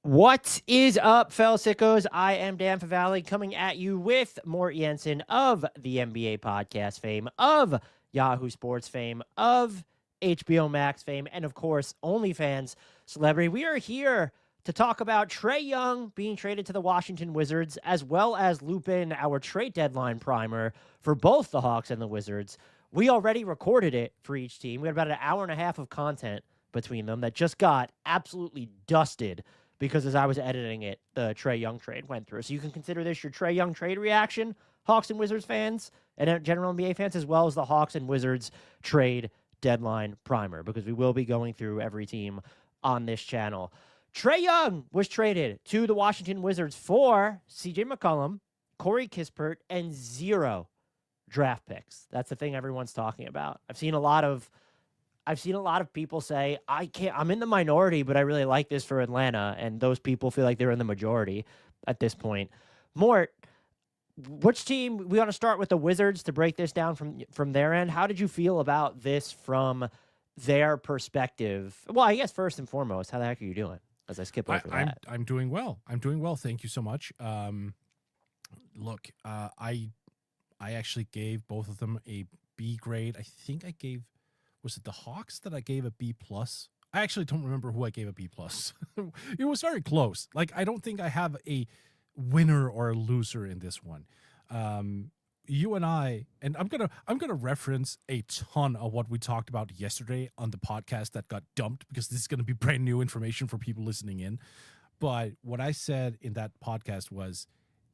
What is up, fellow sickos? I am Dan Favale coming at you with Mort Jensen of the NBA podcast fame, of Yahoo Sports fame, of HBO Max fame, and of course, OnlyFans celebrity. We are here to talk about Trae Young being traded to the Washington Wizards, as well as loop in our trade deadline primer for both the Hawks and the Wizards. We already recorded it for each team. We had about an hour and a half of content between them that just got absolutely dusted because as I was editing it, the Trae Young trade went through. So you can consider this your Trae Young trade reaction, Hawks and Wizards fans, and general NBA fans, as well as the Hawks and Wizards trade deadline primer, because we will be going through every team on this channel. Trae Young was traded to the Washington Wizards for CJ McCollum, Corey Kispert, and 0 draft picks. That's the thing everyone's talking about. I've seen a lot of people say, I'm in the minority, but I really like this for Atlanta. And those people feel like they're in the majority at this point. Mort, which team, we want to start with the Wizards to break this down from their end. How did you feel about this from their perspective? Well, I guess first and foremost, how the heck are you doing as I skip over that? I'm doing well. Thank you so much. Look, I actually gave both of them a B grade. I think I gave, was it the Hawks that I gave a B plus? I actually don't remember who I gave a B plus. It was very close. Like, I don't think I have a winner or a loser in this one. You and I'm gonna reference a ton of what we talked about yesterday on the podcast that got dumped, because this is gonna be brand new information for people listening in. But what I said in that podcast was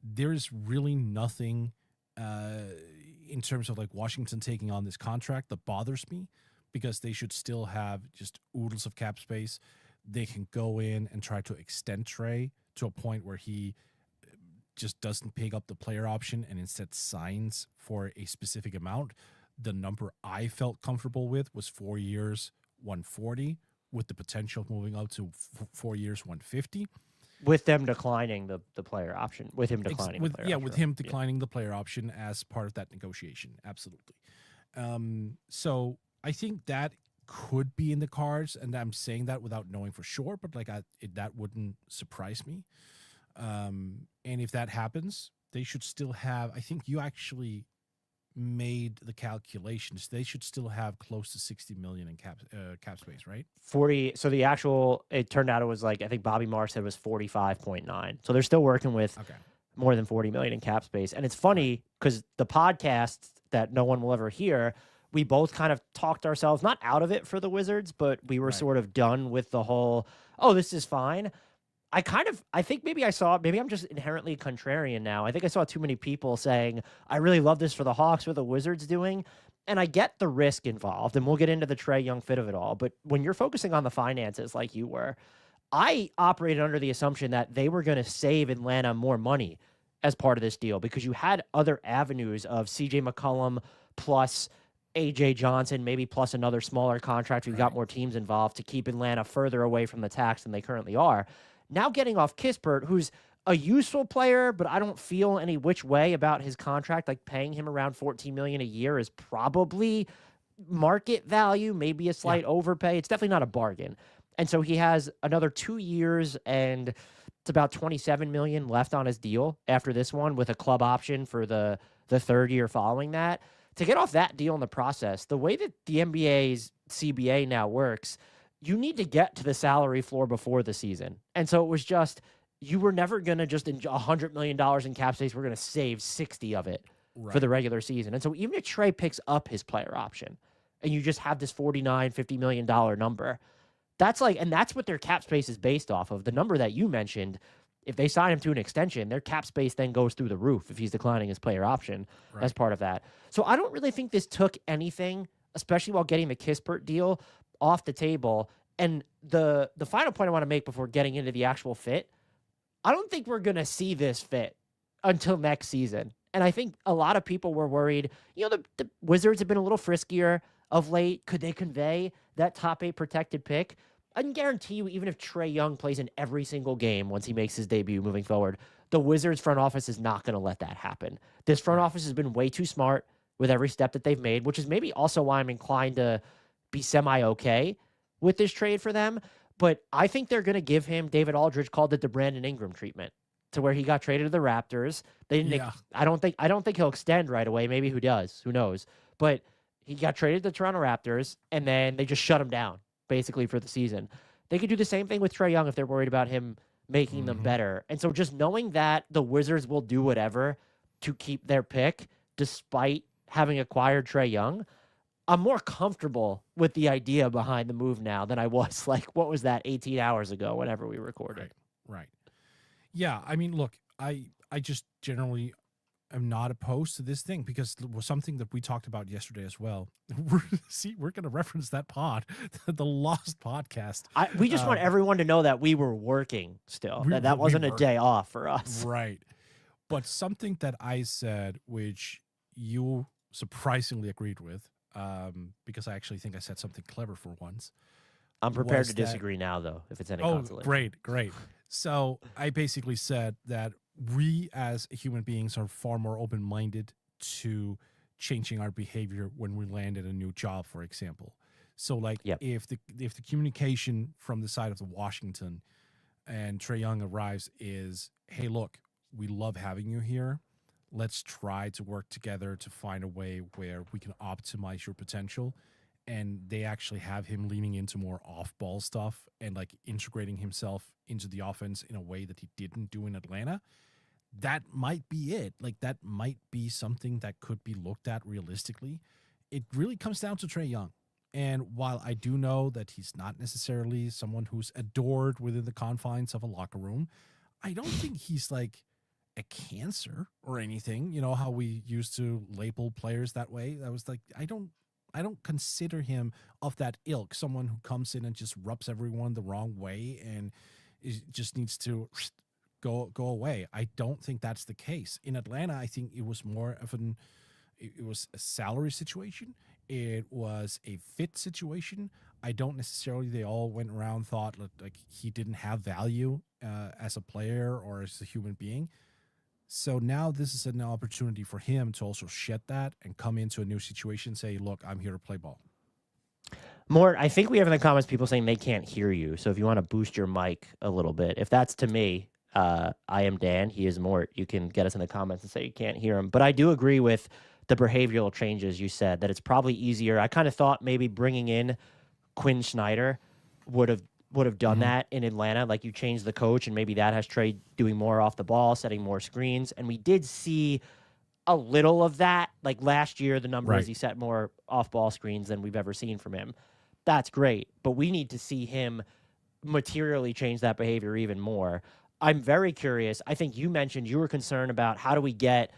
there is really nothing in terms of like Washington taking on this contract that bothers me, because they should still have just oodles of cap space. They can go in and try to extend Trae to a point where he just doesn't pick up the player option and instead signs for a specific amount. The number I felt comfortable with was 4 years, 140, with the potential of moving up to 4 years, 150. With them declining the player option. With him declining the player option. With him declining the player option as part of that negotiation. Absolutely. So I think that could be in the cards, and I'm saying that without knowing for sure, but like that wouldn't surprise me. And if that happens, they should still have, I think you actually made the calculations, they should still have close to 60 million in cap space, right? 40. So the actual, it turned out it was like, I think Bobby Marr said it was 45.9. So they're still working with more than 40 million in cap space. And it's funny because the podcast that no one will ever hear, we both kind of talked ourselves not out of it for the Wizards, but we were sort of done with the whole, oh, this is fine. I think maybe I'm just inherently contrarian now. I think I saw too many people saying, I really love this for the Hawks, what the Wizards doing. And I get the risk involved, and we'll get into the Trae Young fit of it all. But when you're focusing on the finances like you were, I operated under the assumption that they were going to save Atlanta more money as part of this deal, because you had other avenues of CJ McCollum plus AJ Johnson, maybe plus another smaller contract. We've got more teams involved to keep Atlanta further away from the tax than they currently are. Now getting off Kispert, who's a useful player, but I don't feel any which way about his contract. Like, paying him around $14 million a year is probably market value, maybe a slight overpay. It's definitely not a bargain. And so he has another 2 years, and it's about $27 million left on his deal after this one, with a club option for the third year following that. To get off that deal in the process, the way that the NBA's CBA now works, you need to get to the salary floor before the season. And so it was just, you were never going to just in $100 million in cap space, we're going to save 60 of it for the regular season. And so even if Trae picks up his player option and you just have this $50 million number, that's like, and that's what their cap space is based off of. The number that you mentioned, if they sign him to an extension, their cap space then goes through the roof if he's declining his player option as part of that. So I don't really think this took anything, especially while getting the Kispert deal off the table. And the final point I want to make before getting into the actual fit, I don't think we're going to see this fit until next season. And I think a lot of people were worried, the Wizards have been a little friskier of late. Could they convey that top 8 protected pick? I can guarantee you, even if Trae Young plays in every single game once he makes his debut moving forward, the Wizards front office is not going to let that happen. This front office has been way too smart with every step that they've made, which is maybe also why I'm inclined to be semi-okay with this trade for them. But I think they're going to give him, David Aldridge called it the Brandon Ingram treatment, to where he got traded to the Raptors. They didn't. Yeah. I don't think he'll extend right away. Maybe who does? Who knows? But he got traded to the Toronto Raptors, and then they just shut him down basically for the season. They could do the same thing with Trae Young if they're worried about him making them better. And so just knowing that the Wizards will do whatever to keep their pick, despite having acquired Trae Young, I'm more comfortable with the idea behind the move now than I was, like, what was that, 18 hours ago, whenever we recorded. Right. Yeah, I mean, look, I just generally am not opposed to this thing, because it was something that we talked about yesterday as well. We're going to reference that pod, the Lost podcast. We just want everyone to know that we were working still, that wasn't a day off for us. Right. But something that I said, which you surprisingly agreed with, because I actually think I said something clever for once. I'm prepared to disagree now, though, if it's any consolation. Great. So I basically said that we as human beings are far more open-minded to changing our behavior when we land at a new job, for example. So, like, if the communication from the side of the Washington and Trae Young arrives is, hey, look, we love having you here. Let's try to work together to find a way where we can optimize your potential. And they actually have him leaning into more off-ball stuff and, like, integrating himself into the offense in a way that he didn't do in Atlanta. That might be it. Like, that might be something that could be looked at realistically. It really comes down to Trae Young. And while I do know that he's not necessarily someone who's adored within the confines of a locker room, I don't think he's, like, a cancer or anything. You know how we used to label players that way? That was like, I don't consider him of that ilk, someone who comes in and just rubs everyone the wrong way and just needs to go away. I don't think that's the case. In Atlanta, I think it was more of it was a salary situation. It was a fit situation. I don't necessarily, they all went around thought like he didn't have value as a player or as a human being. So now this is an opportunity for him to also shed that and come into a new situation and say, look, I'm here to play ball. Mort, I think we have in the comments people saying they can't hear you. So if you want to boost your mic a little bit, if that's to me, I am Dan, he is Mort. You can get us in the comments and say you can't hear him. But I do agree with the behavioral changes you said, that it's probably easier. I kind of thought maybe bringing in Quinn Snyder would have done that in Atlanta. Like, you change the coach, and maybe that has Trae doing more off the ball, setting more screens. And we did see a little of that. Like last year, the numbers, he set more off-ball screens than we've ever seen from him. That's great. But we need to see him materially change that behavior even more. I'm very curious. I think you mentioned you were concerned about how do we get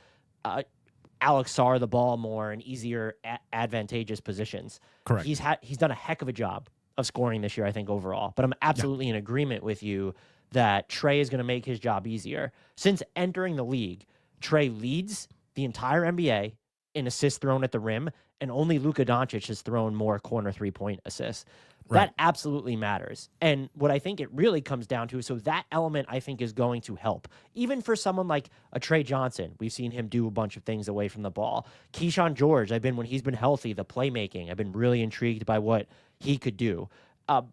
Alex Sarr the ball more in easier, advantageous positions. Correct. He's done a heck of a job of scoring this year, I think, overall. But I'm absolutely in agreement with you that Trae is going to make his job easier. Since entering the league, Trae leads the entire NBA in assists thrown at the rim, and only Luka Doncic has thrown more corner three-point assists. That absolutely matters. And what I think it really comes down to, so that element I think is going to help. Even for someone like a Trae Johnson, we've seen him do a bunch of things away from the ball. Keyshawn George, when he's been healthy, the playmaking, I've been really intrigued by what he could do.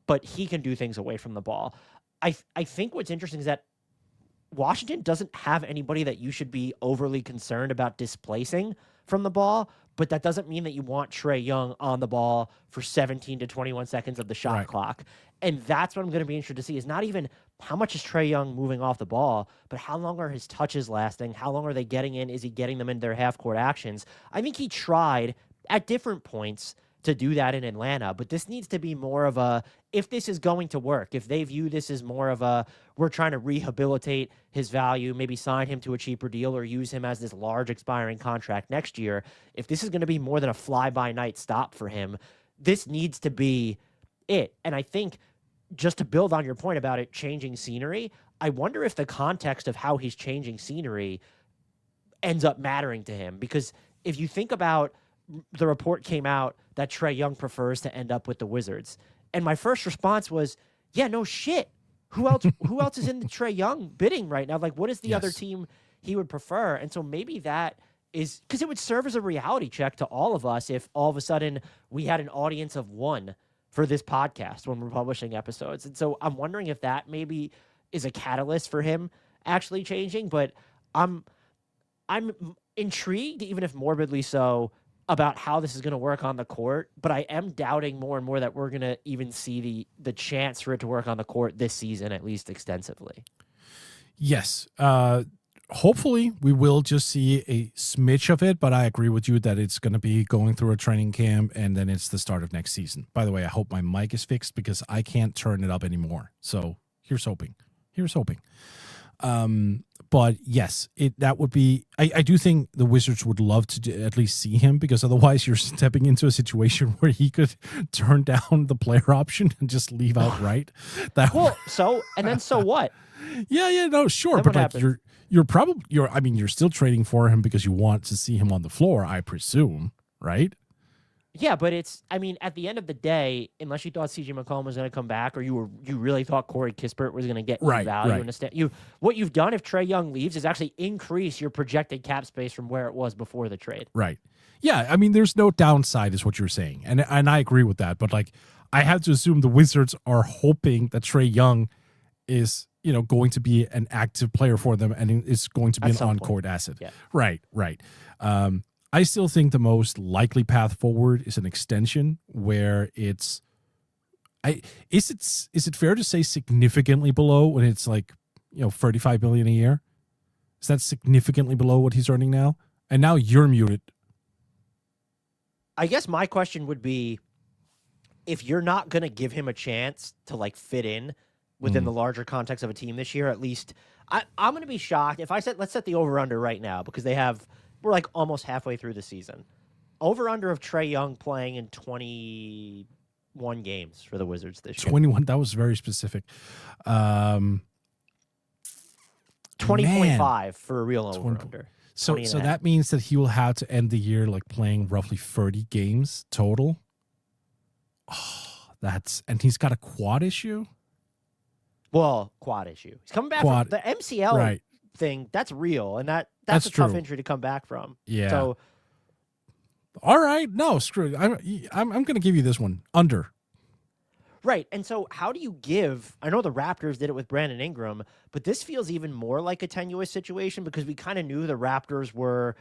But he can do things away from the ball. I think what's interesting is that Washington doesn't have anybody that you should be overly concerned about displacing from the ball, but that doesn't mean that you want Trae Young on the ball for 17 to 21 seconds of the shot clock. And that's what I'm going to be interested to see, is not even how much is Trae Young moving off the ball, but how long are his touches lasting? How long are they getting in? Is he getting them in their half-court actions? I think he tried at different points to do that in Atlanta, but this needs to be more of a, if this is going to work, if they view this as more of a, we're trying to rehabilitate his value, maybe sign him to a cheaper deal or use him as this large expiring contract next year, if this is going to be more than a fly-by-night stop for him, this needs to be it. And I think, just to build on your point about it changing scenery, I wonder if the context of how he's changing scenery ends up mattering to him. Because if you think about, the report came out that Trae Young prefers to end up with the Wizards. And my first response was, yeah, no shit. Who else is in the Trae Young bidding right now? Like, what is the other team he would prefer? And so maybe that is, because it would serve as a reality check to all of us if all of a sudden we had an audience of one for this podcast when we're publishing episodes. And so I'm wondering if that maybe is a catalyst for him actually changing, but I'm intrigued, even if morbidly so, about how this is going to work on the court, but I am doubting more and more that we're going to even see the chance for it to work on the court this season, at least extensively. Yes. Hopefully we will just see a smidge of it, but I agree with you that it's going to be going through a training camp and then it's the start of next season. By the way, I hope my mic is fixed because I can't turn it up anymore. So here's hoping. But yes, that would be. I do think the Wizards would love to at least see him, because otherwise you're stepping into a situation where he could turn down the player option and just leave outright. So what? Yeah, no, sure, then but like you're still trading for him because you want to see him on the floor, I presume, right? Yeah, but at the end of the day, unless you thought CJ McCollum was going to come back, or you really thought Corey Kispert was going to get value in what you've done if Trae Young leaves is actually increase your projected cap space from where it was before the trade. Right. Yeah, there's no downside is what you're saying. And I agree with that, but like I have to assume the Wizards are hoping that Trae Young is, going to be an active player for them and is going to be an on-court asset. Yeah. Right. I still think the most likely path forward is an extension where is it fair to say significantly below when it's like, $35 million a year? Is that significantly below what he's earning now? And now you're muted. I guess my question would be, if you're not going to give him a chance to like fit in within the larger context of a team this year, at least I'm going to be shocked if let's set the over under right now, because we're like almost halfway through the season. Over under of Trae Young playing in 21 games for the Wizards this year. 21, that was very specific. 20.5 for a real over under. So that means that he will have to end the year like playing roughly 30 games total. Oh, and he's got a quad issue. Well, quad issue. He's coming back from the MCL thing. That's real, and that's a tough injury to come back from. Yeah. So, all right, no, screw it. I'm going to give you this one under. Right, and so how do you give? I know the Raptors did it with Brandon Ingram, but this feels even more like a tenuous situation because we kind of knew the Raptors were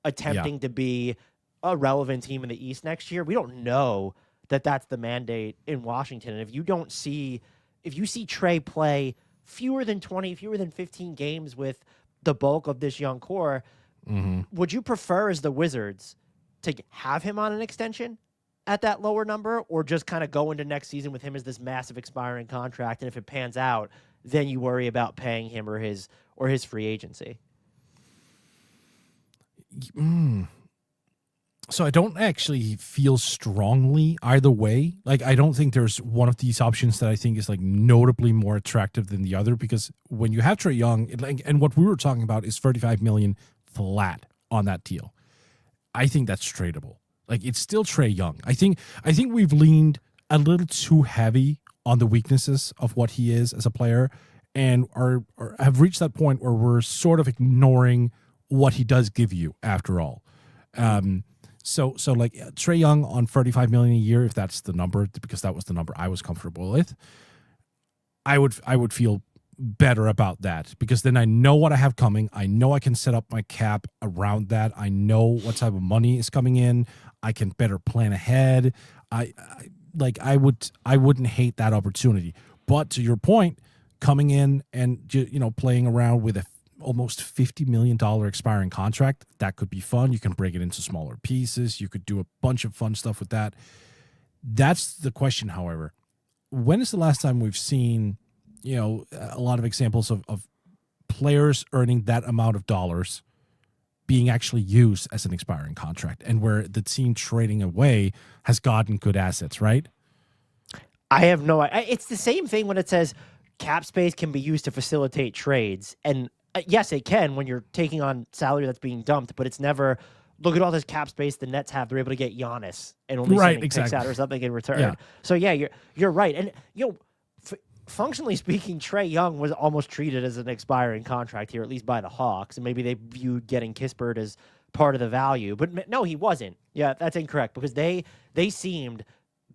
attempting to be a relevant team in the East next year. We don't know that that's the mandate in Washington, and if you see Trae play fewer than 20, fewer than 15 games with the bulk of this young core, would you prefer as the Wizards to have him on an extension at that lower number, or just kind of go into next season with him as this massive expiring contract, and if it pans out, then you worry about paying him or his free agency? So I don't actually feel strongly either way. Like, I don't think there's one of these options that I think is like notably more attractive than the other, because when you have Trae Young, and what we were talking about is $35 million flat on that deal. I think that's tradable. Like, it's still Trae Young. I think we've leaned a little too heavy on the weaknesses of what he is as a player, and are have reached that point where we're sort of ignoring what he does give you after all. So like Trae Young on $35 million a year, if that's the number, because that was the number I was comfortable with, I would feel better about that, because then I know what I have coming. I know I can set up my cap around that. I know what type of money is coming in. I can better plan ahead. I wouldn't hate that opportunity. But to your point, coming in and playing around with a almost $50 million expiring contract, that could be fun. You can break it into smaller pieces. You could do a bunch of fun stuff with that. That's the question, however. When is the last time we've seen, a lot of examples of players earning that amount of dollars being actually used as an expiring contract, and where the team trading away has gotten good assets, right? I have no idea. It's the same thing when it says cap space can be used to facilitate trades. And yes, it can when you're taking on salary that's being dumped, but it's never, look at all this cap space the Nets have. They're able to get Giannis and only sending picks out or something in return. Yeah. So yeah, you're right. And functionally speaking, Trae Young was almost treated as an expiring contract here, at least by the Hawks, and maybe they viewed getting Kispert as part of the value. But no, he wasn't. Yeah, that's incorrect, because they seemed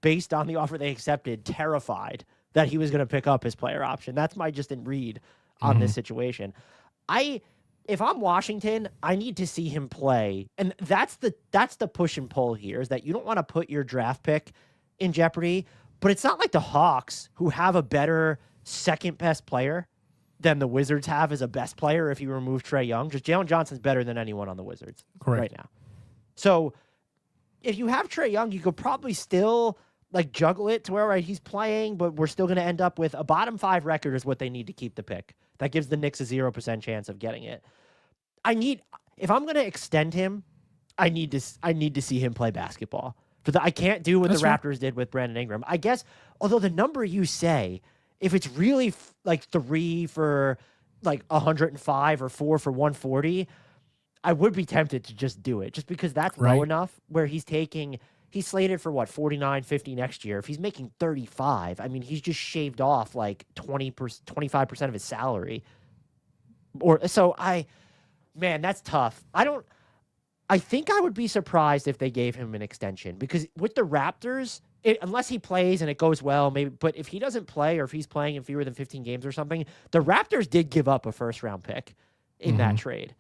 based on the offer they accepted, terrified that he was going to pick up his player option. That's my just in read on this situation. If I'm Washington, I need to see him play. And that's the push and pull here, is that you don't want to put your draft pick in jeopardy, but it's not like the Hawks, who have a better second best player than the Wizards have as a best player if you remove Trae Young. Just Jalen Johnson's better than anyone on the Wizards right now. So if you have Trae Young, you could probably still like juggle it to where he's playing, but we're still going to end up with a bottom 5 record is what they need to keep the pick. That gives the Knicks a 0% chance of getting it. If I'm going to extend him, I need to see him play basketball. I can't do what the Raptors did with Brandon Ingram. I guess, although the number you say, if it's really like 3 for like 105 or 4 for 140, I would be tempted to just do it, just because that's low enough where he's slated for 49, 50 next year. If he's making 35, I mean, he's just shaved off like 25% of his salary. Man, that's tough. I think I would be surprised if they gave him an extension, because with the Raptors, unless he plays and it goes well, maybe. But if he doesn't play, or if he's playing in fewer than 15 games or something, the Raptors did give up a first-round pick in that trade,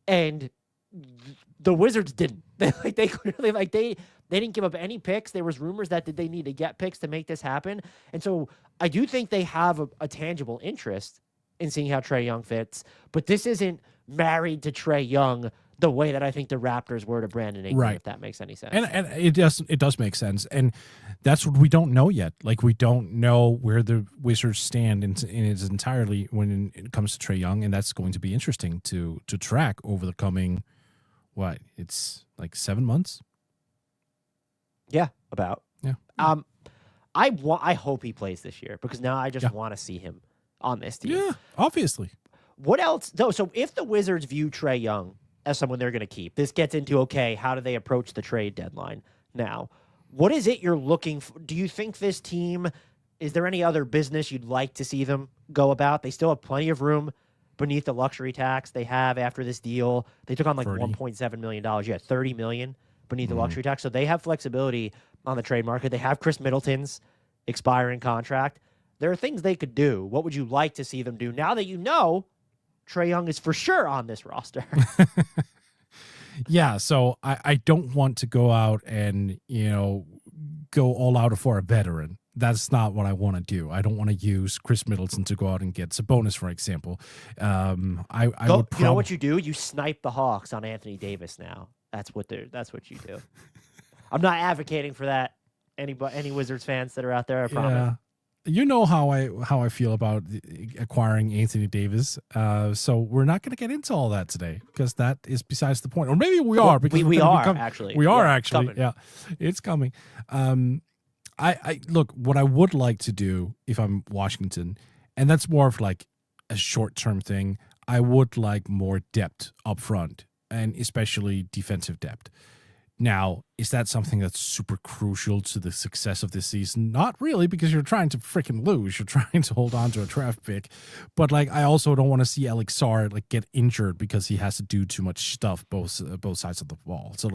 and the Wizards didn't. They clearly they didn't give up any picks. There was rumors that they need to get picks to make this happen, and so I do think they have a tangible interest in seeing how Trae Young fits. But this isn't married to Trae Young the way that I think the Raptors were to Brandon Ingram, if that makes any sense. And it does make sense. And that's what we don't know yet. Like, we don't know where the Wizards stand in its entirely when it comes to Trae Young, and that's going to be interesting to track over the coming, it's like 7 months? Yeah, about. Yeah. I hope he plays this year, because now I just want to see him on this team. Yeah, obviously. What else? No, so if the Wizards view Trae Young as someone they're going to keep, this gets into, okay, how do they approach the trade deadline now? What is it you're looking for? Do you think this team, is there any other business you'd like to see them go about? They still have plenty of room beneath the luxury tax they have after this deal. They took on like $1.7 million. Yeah, $30 million beneath the luxury tax. So they have flexibility on the trade market. They have Chris Middleton's expiring contract. There are things they could do. What would you like to see them do now that you know Trae Young is for sure on this roster? Yeah, so I don't want to go out and, go all out for a veteran. That's not what I want to do. I don't want to use Chris Middleton to go out and get Sabonis, for example. You know what you do? You snipe the Hawks on Anthony Davis now. That's what you do. I'm not advocating for that. Any Wizards fans that are out there, I promise. Yeah. You know how I feel about acquiring Anthony Davis. So we're not going to get into all that today, because that is besides the point. Or maybe we are, because we are actually. We are actually. Yeah, it's coming. I look, what I would like to do if I'm Washington, and that's more of like a short-term thing, I would like more depth up front, and especially defensive depth. Now, is that something that's super crucial to the success of this season? Not really, because you're trying to freaking lose. You're trying to hold on to a draft pick. But I also don't want to see Alex Sarr get injured because he has to do too much stuff both sides of the ball. So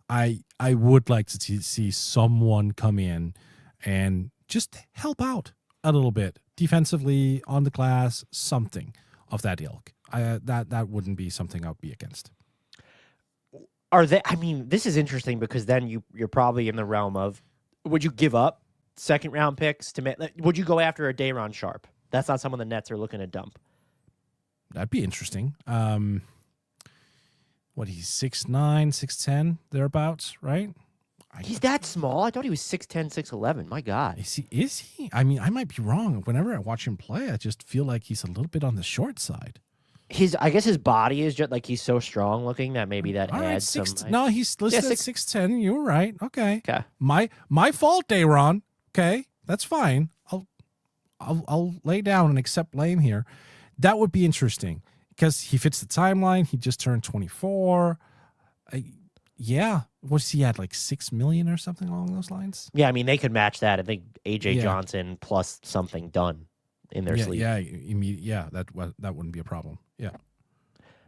I would like to see someone come in and just help out a little bit defensively, on the glass, something of that ilk. That wouldn't be something I'd be against. This is interesting, because then you're probably in the realm of, would you give up second round picks would you go after a Day'Ron Sharp? That's not someone the Nets are looking to dump. That'd be interesting. He's 6'9", 6'10", thereabouts, right? He's that small? I thought he was 6'10", 6'11". My God. Is he? I mean, I might be wrong. Whenever I watch him play, I just feel like he's a little bit on the short side. I guess his body is just he's so strong looking that maybe that adds some. No, he's listed at 6'10". You were right. Okay. Okay. My fault, Day'Ron. Okay, that's fine. I'll lay down and accept blame here. That would be interesting, because he fits the timeline. He just turned 24. Yeah. What's he at, $6 million or something along those lines? Yeah, I mean, they could match that. I think AJ Johnson plus something done in their sleep. Yeah, that wouldn't be a problem. Yeah.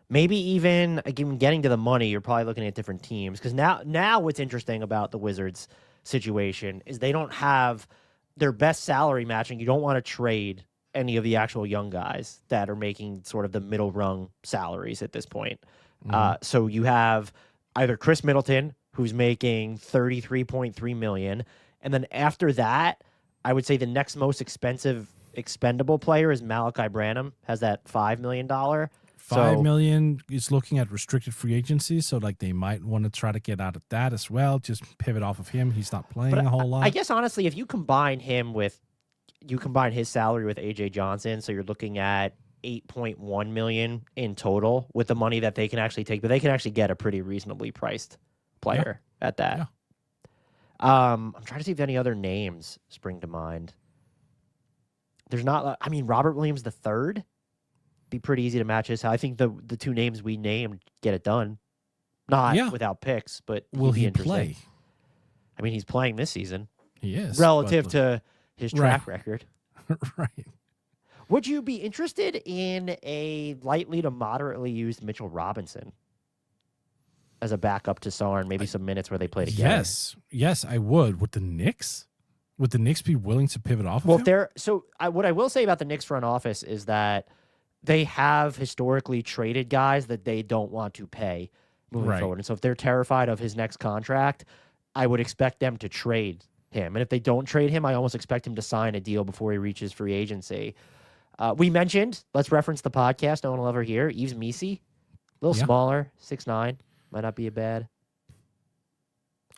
Maybe even, again, getting to the money, you're probably looking at different teams. Because now what's interesting about the Wizards, situation is they don't have their best salary matching. You don't want to trade any of the actual young guys that are making sort of the middle rung salaries at this point. So you have either Chris Middleton, who's making $33.3 million, and then after that, I would say the next most expensive expendable player is Malachi Branham, has that $5 million. $5 million is looking at restricted free agency, so like they might want to try to get out of that as well. Just pivot off of him. He's not playing a whole lot. I guess honestly, if you combine his salary with AJ Johnson, so you're looking at $8.1 million in total with the money that they can actually take, but they can actually get a pretty reasonably priced player at that. Yeah. I'm trying to see if any other names spring to mind. There's not. I mean, Robert Williams III be pretty easy to match his. I think the two names we named get it done. Not without picks, but will he play? I mean, he's playing this season. He is relative to his track record. Right. Would you be interested in a lightly to moderately used Mitchell Robinson as a backup to Sarr and maybe some minutes where they play together? Yes, I would. Would the Knicks be willing to pivot off? Well, what I will say about the Knicks front office is that they have historically traded guys that they don't want to pay moving forward, and so if they're terrified of his next contract, I would expect them to trade him. And if they don't trade him, I almost expect him to sign a deal before he reaches free agency. We mentioned, let's reference the podcast no one will ever hear, Yves Missi, a little smaller, 6'9", might not be a bad.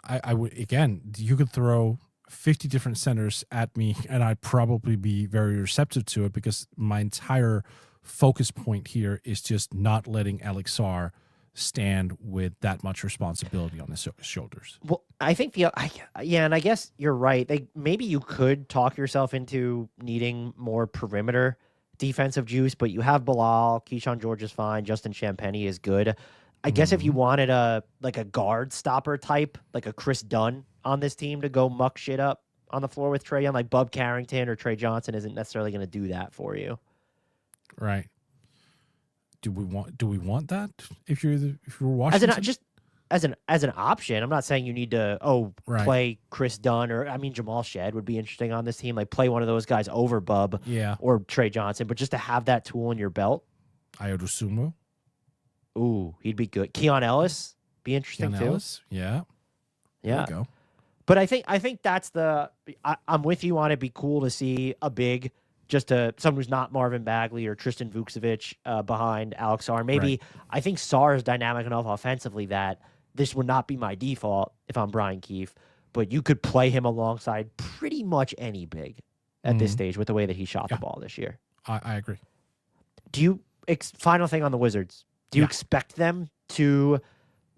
I would, again, you could throw 50 different centers at me and I'd probably be very receptive to it because my entire focus point here is just not letting Alex Sarr stand with that much responsibility on his shoulders. Well, I think and I guess you're right. Maybe you could talk yourself into needing more perimeter defensive juice, but you have Bilal, Keyshawn George is fine, Justin Champagnie is good. I guess if you wanted a guard stopper type, like a Chris Dunn on this team to go muck shit up on the floor with Trae Young, like Bub Carrington or Trae Johnson isn't necessarily going to do that for you. Right. Do we want that if you're Washington? As an option. I'm not saying you need to play Chris Dunn or Jamal Shedd would be interesting on this team. Like play one of those guys over Bub or Trae Johnson, but just to have that tool in your belt. Ayodosumo. Ooh, he'd be good. Keon Ellis be interesting too. Ellis? Yeah. There you go. But I think that's I'm with you on it. Be cool to see a big, just someone who's not Marvin Bagley or Tristan Vukcevic behind Alex Sarr. Maybe I think Sarr is dynamic enough offensively that this would not be my default if I'm Brian Keefe, but you could play him alongside pretty much any big at this stage with the way that he shot the ball this year. I agree. Do you final thing on the Wizards? Do you expect them to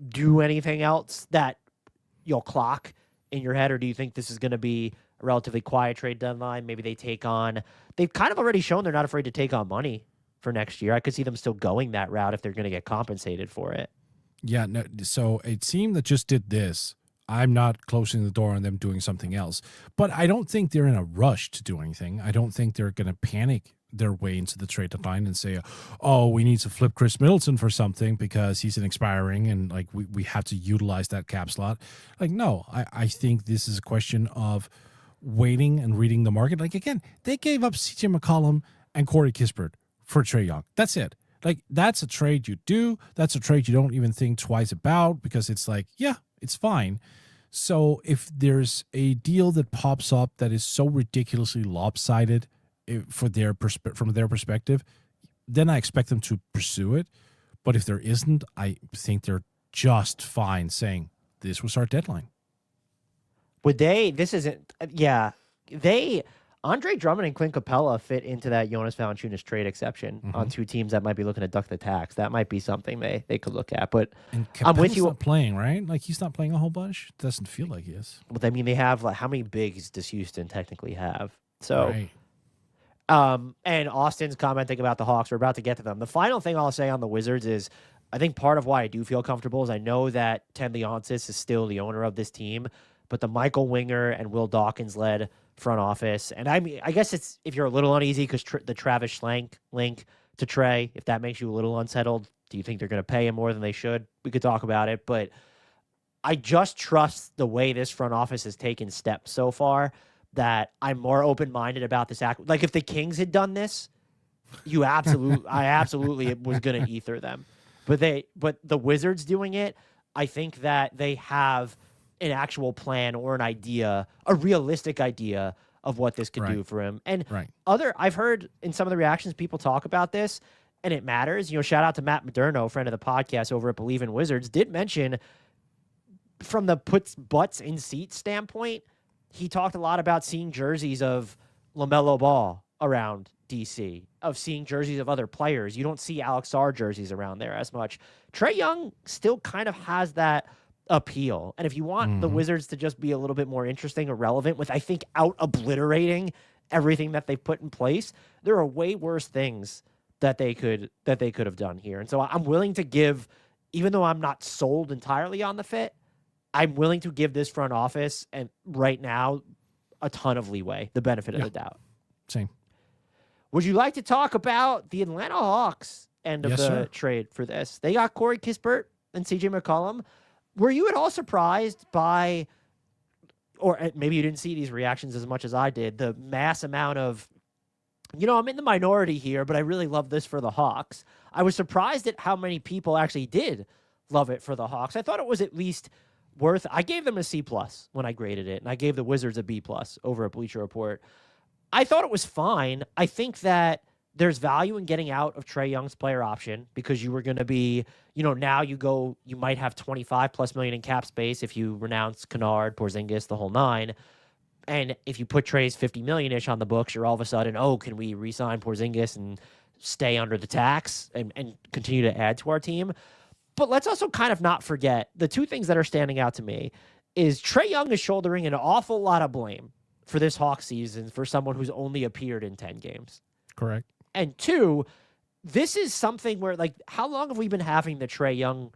do anything else that you'll clock in your head, or do you think this is going to be a relatively quiet trade deadline? Maybe they've kind of already shown they're not afraid to take on money for next year. I could see them still going that route if they're going to get compensated for it. Yeah, no, so a team that just did this, I'm not closing the door on them doing something else. But I don't think they're in a rush to do anything. I don't think they're going to panic their way into the trade deadline and say, oh, we need to flip Chris Middleton for something because he's an expiring and like we have to utilize that cap slot. Like, no, I think this is a question of waiting and reading the market. Like, again, they gave up CJ McCollum and Corey Kispert for Trae Young. That's it. Like, that's a trade you do. That's a trade you don't even think twice about because it's like, yeah, it's fine. So if there's a deal that pops up that is so ridiculously lopsided from their perspective, then I expect them to pursue it. But if there isn't, I think they're just fine saying this was our deadline. Andre Drummond and Clint Capella fit into that Jonas Valanciunas trade exception on two teams that might be looking to duck the tax. That might be something they could look at. But I'm with you. Not playing, right? Like he's not playing a whole bunch. Doesn't feel like he is. But I mean, they have how many bigs does Houston technically have? So, right. And Austin's commenting about the Hawks. We're about to get to them. The final thing I'll say on the Wizards is, I think part of why I do feel comfortable is I know that Ted Leonsis is still the owner of this team, but the Michael Winger and Will Dawkins led front office, and I mean, I guess it's if you're a little uneasy because the Travis Schlenk link to Trae, if that makes you a little unsettled, do you think they're going to pay him more than they should? We could talk about it, but I just trust the way this front office has taken steps so far that I'm more open-minded about this act. Like if the Kings had done this, I absolutely was going to ether them. But the Wizards doing it, I think that they have an actual plan or an idea, a realistic idea of what this could do for him. And I've heard in some of the reactions people talk about this, and it matters. Shout out to Matt Moderno, friend of the podcast over at Believe in Wizards, did mention from the puts butts in seats standpoint, he talked a lot about seeing jerseys of LaMelo Ball around DC, of seeing jerseys of other players. You don't see Alex Sarr jerseys around there as much. Trae Young still kind of has that appeal. And if you want the Wizards to just be a little bit more interesting or relevant with, I think, out obliterating everything that they've put in place, there are way worse things that they could have done here. And so I'm willing to give, even though I'm not sold entirely on the fit, I'm willing to give this front office and right now a ton of leeway, the benefit of the doubt. Same. Would you like to talk about the Atlanta Hawks end of the trade for this? They got Corey Kispert and CJ McCollum. Were you at all surprised by, or maybe you didn't see these reactions as much as I did, the mass amount of, I'm in the minority here, but I really love this for the Hawks. I was surprised at how many people actually did love it for the Hawks. I thought it was at least worth, I gave them a C+ when I graded it, and I gave the Wizards a B+ over at Bleacher Report. I thought it was fine. I think that there's value in getting out of Trae Young's player option because you were going to be, now you might have $25+ million in cap space if you renounce Kennard, Porzingis, the whole nine. And if you put Trae's $50 million-ish on the books, you're all of a sudden, can we re-sign Porzingis and stay under the tax and continue to add to our team? But let's also kind of not forget the two things that are standing out to me is Trae Young is shouldering an awful lot of blame for this Hawks season for someone who's only appeared in 10 games. Correct. And two, this is something where, how long have we been having the Trae Young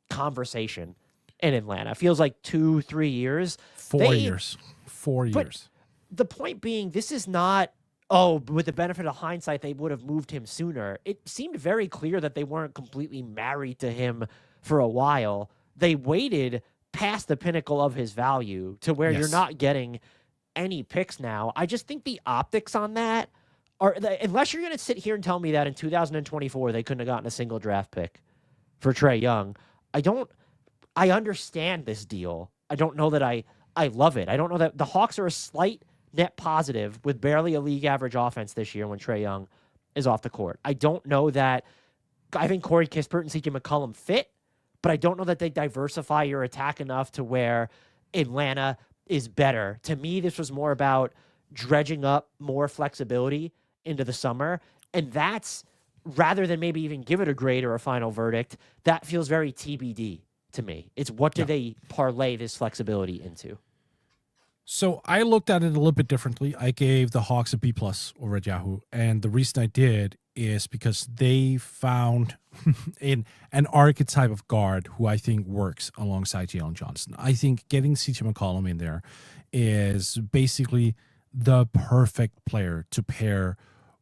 conversation in Atlanta? It feels like 2-3 years. 4 years. 4 years. But the point being, this is not, with the benefit of hindsight, they would have moved him sooner. It seemed very clear that they weren't completely married to him for a while. They waited past the pinnacle of his value to where you're not getting any picks now. I just think the optics on that are, unless you're going to sit here and tell me that in 2024 they couldn't have gotten a single draft pick for Trae Young, I understand this deal. I don't know that I love it. I don't know that the Hawks are a slight net positive with barely a league average offense this year when Trae Young is off the court. I don't know that, I think Corey Kispert and CJ McCollum fit, but I don't know that they diversify your attack enough to where Atlanta is better. To me, this was more about dredging up more flexibility into the summer. And that's, rather than maybe even give it a grade or a final verdict, that feels very TBD to me. It's what do they parlay this flexibility into? So I looked at it a little bit differently. I gave the Hawks a B+ over at Yahoo. And the reason I did is because they found an archetype of guard who I think works alongside Jalen Johnson. I think getting CJ McCollum in there is basically the perfect player to pair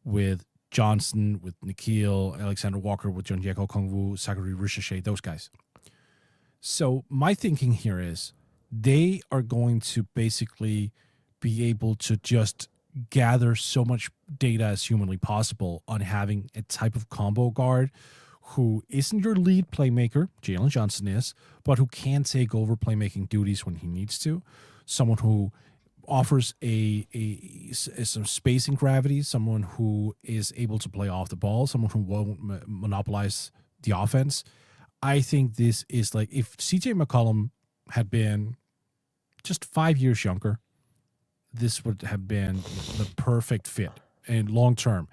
with Johnson, with Nikhil, Alexander Walker, with John Jacob Kongwu, Zachary Ricochet, those guys. So my thinking here is they are going to basically be able to just gather so much data as humanly possible on having a type of combo guard who isn't your lead playmaker, Jalen Johnson is, but who can take over playmaking duties when he needs to. Someone who offers some spacing gravity, someone who is able to play off the ball, someone who won't monopolize the offense. I think this is like, if CJ McCollum had been just 5 years younger, this would have been the perfect fit and long term.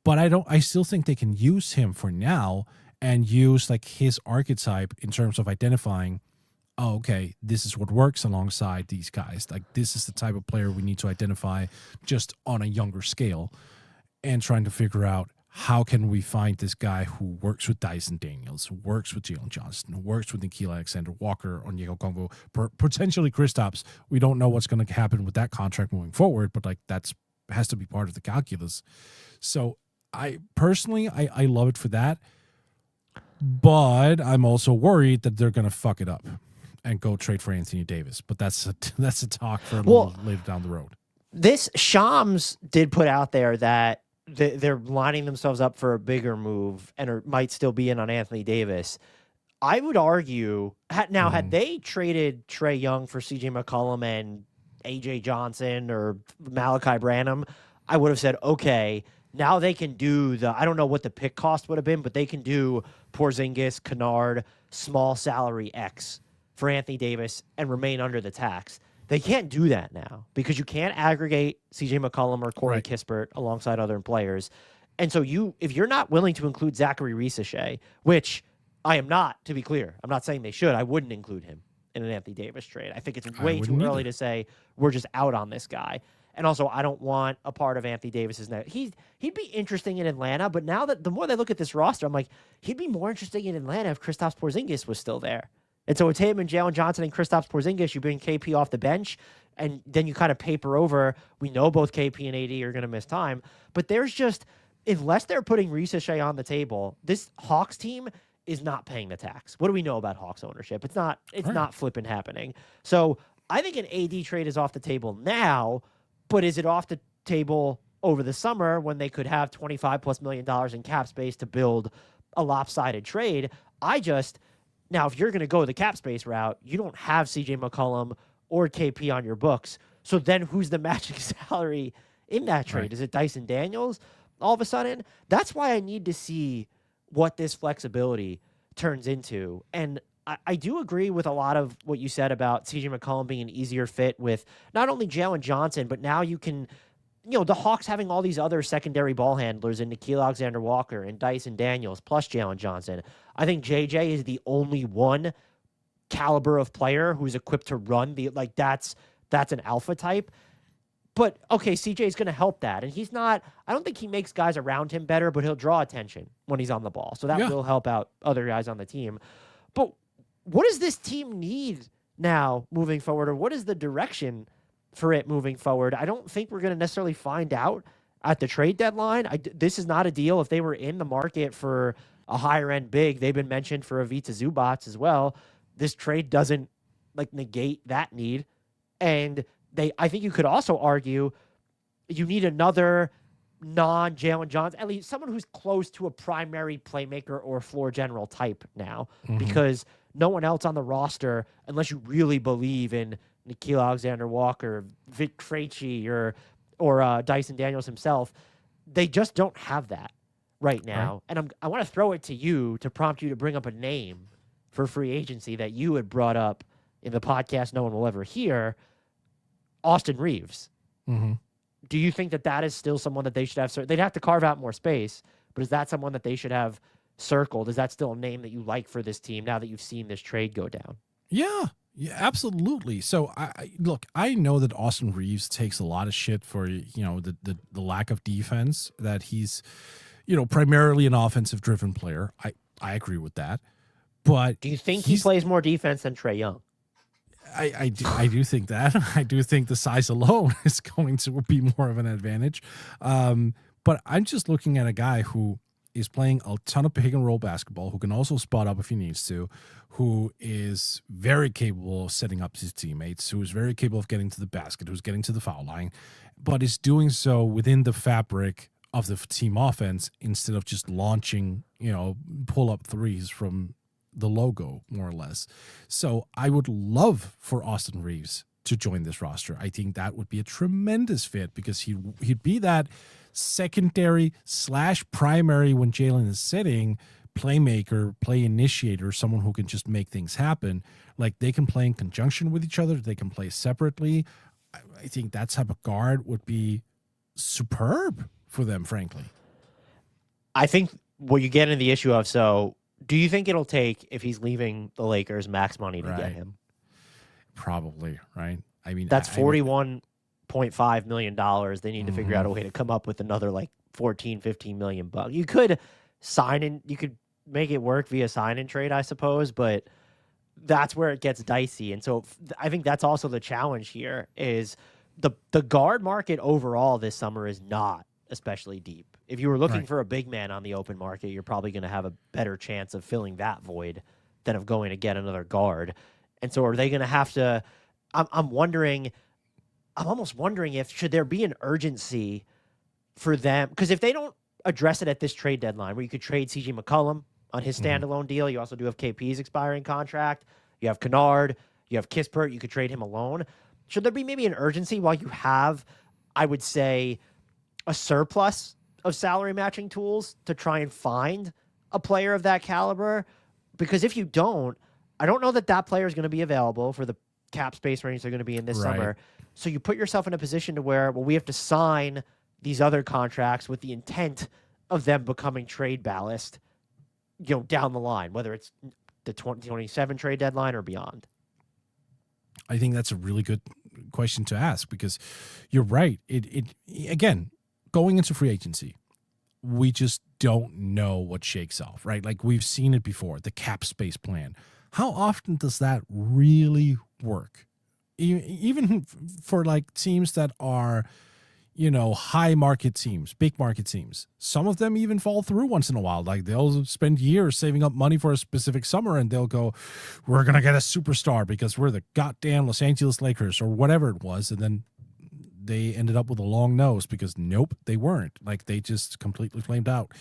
But I still think they can use him for now and use like his archetype in terms of identifying, this is what works alongside these guys. Like, this is the type of player we need to identify just on a younger scale, and trying to figure out how can we find this guy who works with Dyson Daniels, who works with Jalen Johnson, who works with Nikhil Alexander Walker, Onyeka Okongwu, potentially Kristaps. We don't know what's going to happen with that contract moving forward, but like that's has to be part of the calculus. So I personally love it for that, but I'm also worried that they're going to fuck it up. and go trade for Anthony Davis. But that's a talk for a little later down the road. This Shams did put out there that they're lining themselves up for a bigger move and might still be in on Anthony Davis. I would argue now, had they traded Trae Young for CJ McCollum and AJ Johnson or Malachi Branham, I would have said, okay, now they can do I don't know what the pick cost would have been, but they can do Porzingis, Kennard, small salary X for Anthony Davis and remain under the tax. They can't do that now because you can't aggregate CJ McCollum or Corey Kispert alongside other players. And so if you're not willing to include Zachary Risacher, which I am not, to be clear, I'm not saying they should. I wouldn't include him in an Anthony Davis trade. I think it's way too early to say we're just out on this guy. And also, I don't want a part of Anthony Davis's net. He'd be interesting in Atlanta, but now that the more they look at this roster, I'm like, he'd be more interesting in Atlanta if Kristaps Porzingis was still there. And so it's him and Jalen Johnson and Kristaps Porzingis. You bring KP off the bench, and then you kind of paper over. We know both KP and AD are going to miss time. But there's just, unless they're putting Risacher on the table, this Hawks team is not paying the tax. What do we know about Hawks ownership? It's not flipping happening. So I think an AD trade is off the table now, but is it off the table over the summer when they could have $25+ million in cap space to build a lopsided trade? Now, if you're going to go the cap space route, you don't have CJ McCollum or KP on your books. So then who's the matching salary in that trade? Right. Is it Dyson Daniels all of a sudden? That's why I need to see what this flexibility turns into. And I do agree with a lot of what you said about CJ McCollum being an easier fit with not only Jalen Johnson, but now you can, the Hawks having all these other secondary ball handlers in Nickeil Alexander-Walker and Dyson Daniels plus Jalen Johnson. I think JJ is the only one caliber of player who's equipped to run that's an alpha type. But okay, CJ is going to help that. And I don't think he makes guys around him better, but he'll draw attention when he's on the ball. So that will help out other guys on the team. But what does this team need now moving forward? Or what is the direction for it moving forward? I don't think we're going to necessarily find out at the trade deadline. This is not a deal. If they were in the market for a higher end big, they've been mentioned for Ivica Zubac as well. This trade doesn't negate that need. And I think you could also argue you need another non-Jalen Johnson, at least someone who's close to a primary playmaker or floor general type now, because no one else on the roster, unless you really believe in Nickeil Alexander-Walker, Vic Krejci, or Dyson Daniels himself, they just don't have that right now. Right. And I want to throw it to you to prompt you to bring up a name for free agency that you had brought up in the podcast no one will ever hear, Austin Reeves. Do you think that is still someone that they should have? They'd have to carve out more space, but is that someone that they should have circled? Is that still a name that you like for this team now that you've seen this trade go down? Yeah, absolutely. So I know that Austin Reeves takes a lot of shit for, the lack of defense, that he's, primarily an offensive driven player. I agree with that. But do you think he plays more defense than Trae Young? I do think that. I do think the size alone is going to be more of an advantage. But I'm just looking at a guy who is playing a ton of pick and roll basketball, who can also spot up if he needs to, who is very capable of setting up his teammates, who is very capable of getting to the basket, who's getting to the foul line, but is doing so within the fabric of the team offense instead of just launching, pull up threes from the logo, more or less. So I would love for Austin Reeves to join this roster. I think that would be a tremendous fit because he'd be that secondary / primary when Jalen is sitting, playmaker, play initiator, someone who can just make things happen. Like, they can play in conjunction with each other. They can play separately. I think that type of guard would be superb for them, frankly. I think what you get in the issue of, so do you think it'll take, if he's leaving the Lakers, max money to get him? Probably, right? I mean, that's $41.5 million. They need to figure out a way to come up with another 14-15 million bucks. You could you could make it work via sign and trade, I suppose, but that's where it gets dicey. And so I think that's also the challenge here is the guard market overall this summer is not especially deep. If you were looking for a big man on the open market, you're probably going to have a better chance of filling that void than of going to get another guard. And so are they going to have to? I'm wondering. I'm almost wondering if should there be an urgency for them, because if they don't address it at this trade deadline, where you could trade CJ McCollum on his standalone deal, you also do have KP's expiring contract, you have Kennard, you have Kispert, you could trade him alone. Should there be maybe an urgency while you have, I would say, a surplus of salary matching tools to try and find a player of that caliber? Because if you don't, I don't know that that player is going to be available for the cap space range they're going to be in this summer. So you put yourself in a position to where, well, we have to sign these other contracts with the intent of them becoming trade ballast, down the line, whether it's the 2027 trade deadline or beyond. I think that's a really good question to ask, because you're right. It again, going into free agency, we just don't know what shakes off, right? Like we've seen it before, the cap space plan. How often does that really work? Even for like teams that are, high market teams, big market teams. Some of them even fall through once in a while. Like they'll spend years saving up money for a specific summer and they'll go, we're going to get a superstar because we're the goddamn Los Angeles Lakers or whatever it was. And then they ended up with a long nose because nope, they weren't. Like they just completely flamed out.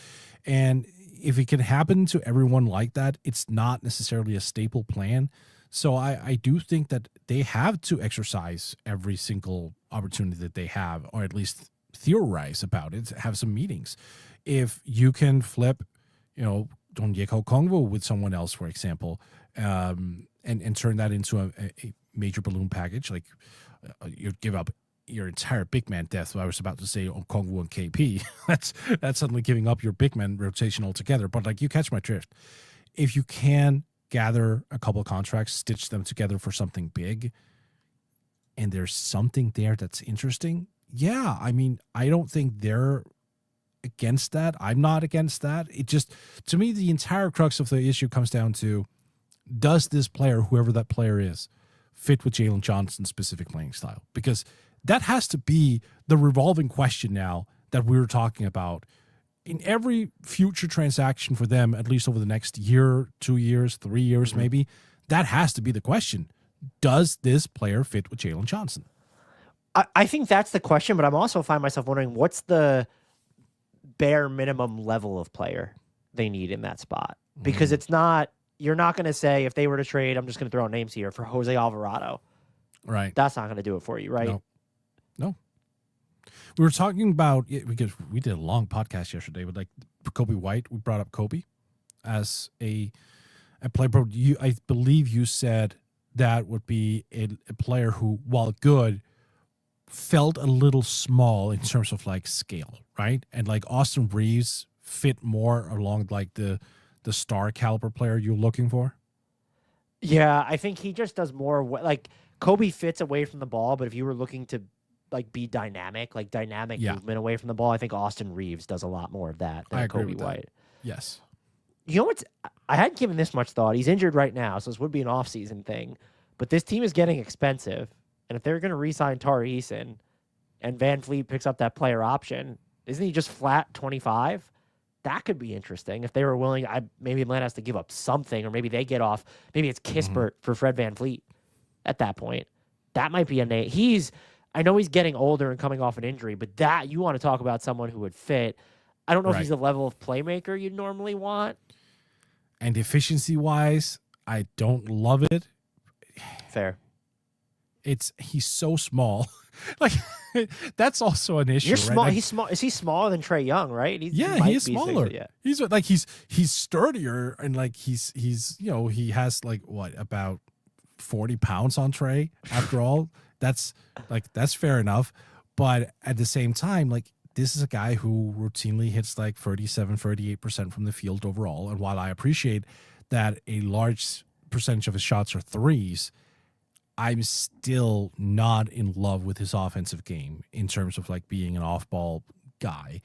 And if it can happen to everyone like that, it's not necessarily a staple plan. So I do think that they have to exercise every single opportunity that they have, or at least theorize about it, have some meetings. If you can flip, Onyeka Okongwu with someone else, for example, and turn that into a major balloon package, like you'd give up your entire big man depth. I was about to say Okongwu and KP. that's suddenly giving up your big man rotation altogether. But like you catch my drift. If you can gather a couple of contracts, stitch them together for something big, and there's something there that's interesting, yeah, I mean, I don't think they're against that. I'm not against that. It just, to me, the entire crux of the issue comes down to, does this player, whoever that player is, fit with Jalen Johnson's specific playing style? Because that has to be the revolving question now that we were talking about in every future transaction for them, at least over the next year, 2 years, 3 years, maybe. That has to be the question. Does this player fit with Jalen Johnson? I think that's the question, but I'm also find myself wondering what's the bare minimum level of player they need in that spot. Because it's not, you're not going to say, if they were to trade, I'm just going to throw names here, for Jose Alvarado. Right. That's not going to do it for you, right? No. We were talking about, because we did a long podcast yesterday with like Kobe White. We brought up Kobe as a player. I believe you said that would be a player who, while good, felt a little small in terms of like scale, right? And like Austin Reeves fit more along like the star caliber player you're looking for. Yeah, I think he just does more. Like Kobe fits away from the ball, but if you were looking to like be dynamic, like dynamic movement away from the ball, I think Austin Reeves does a lot more of that than Kobe White. Yes. You know what's? I hadn't given this much thought. He's injured right now, so this would be an off-season thing. But this team is getting expensive, and if they're going to re-sign Tari Eason, and Van Fleet picks up that player option, isn't he just flat 25? That could be interesting if they were willing. Maybe Atlanta has to give up something, or maybe they get off. Maybe it's Kispert for Fred Van Fleet at that point. That might be a name. I know he's getting older and coming off an injury, but that you want to talk about someone who would fit. I don't know if he's the level of playmaker you'd normally want. And efficiency-wise, I don't love it. Fair. He's so small. Like that's also an issue. You're small. Right? Like, he's small. Is he smaller than Trae Young? Right? He is smaller. He's like he's sturdier, and like he's he has like about 40 pounds on Trae. After all, that's fair enough. But at the same time, like this is a guy who routinely hits like 37-38% from the field overall. And while I appreciate that a large percentage of his shots are threes, I'm still not in love with his offensive game in terms of like being an off-ball guy.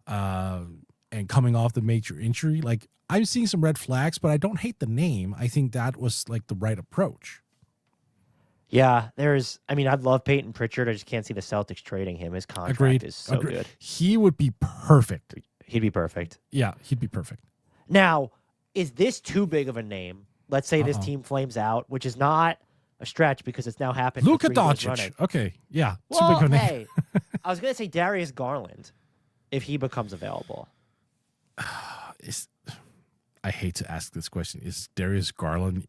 And coming off the major injury, like I'm seeing some red flags, but I don't hate the name. I think that was like the right approach. Yeah, I'd love Peyton Pritchard. I just can't see the Celtics trading him. His contract is so good. He would be perfect. He'd be perfect. Yeah, he'd be perfect. Now, is this too big of a name let's say this team flames out, which is not a stretch because it's now happened. Luka for 3 years running. Doncic. Okay, yeah. Well, hey, I was gonna say Darius Garland, if he becomes available. I hate to ask this question. Is Darius Garland?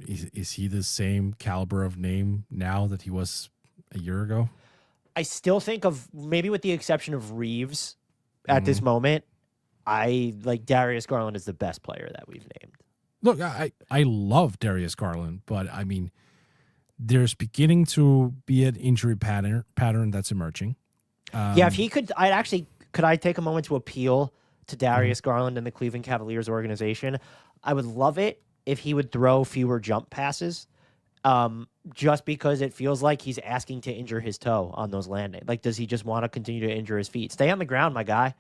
Is he the same caliber of name now that he was a year ago? I still think of, maybe with the exception of Reeves at this moment, I like Darius Garland is the best player that we've named. Look, I love Darius Garland, but I mean, there's beginning to be an injury pattern that's emerging. Yeah, if he could, could I take a moment to appeal to Darius Garland and the Cleveland Cavaliers organization? I would love it if he would throw fewer jump passes, just because it feels like he's asking to injure his toe on those landings. Like, does he just want to continue to injure his feet? Stay on the ground, my guy.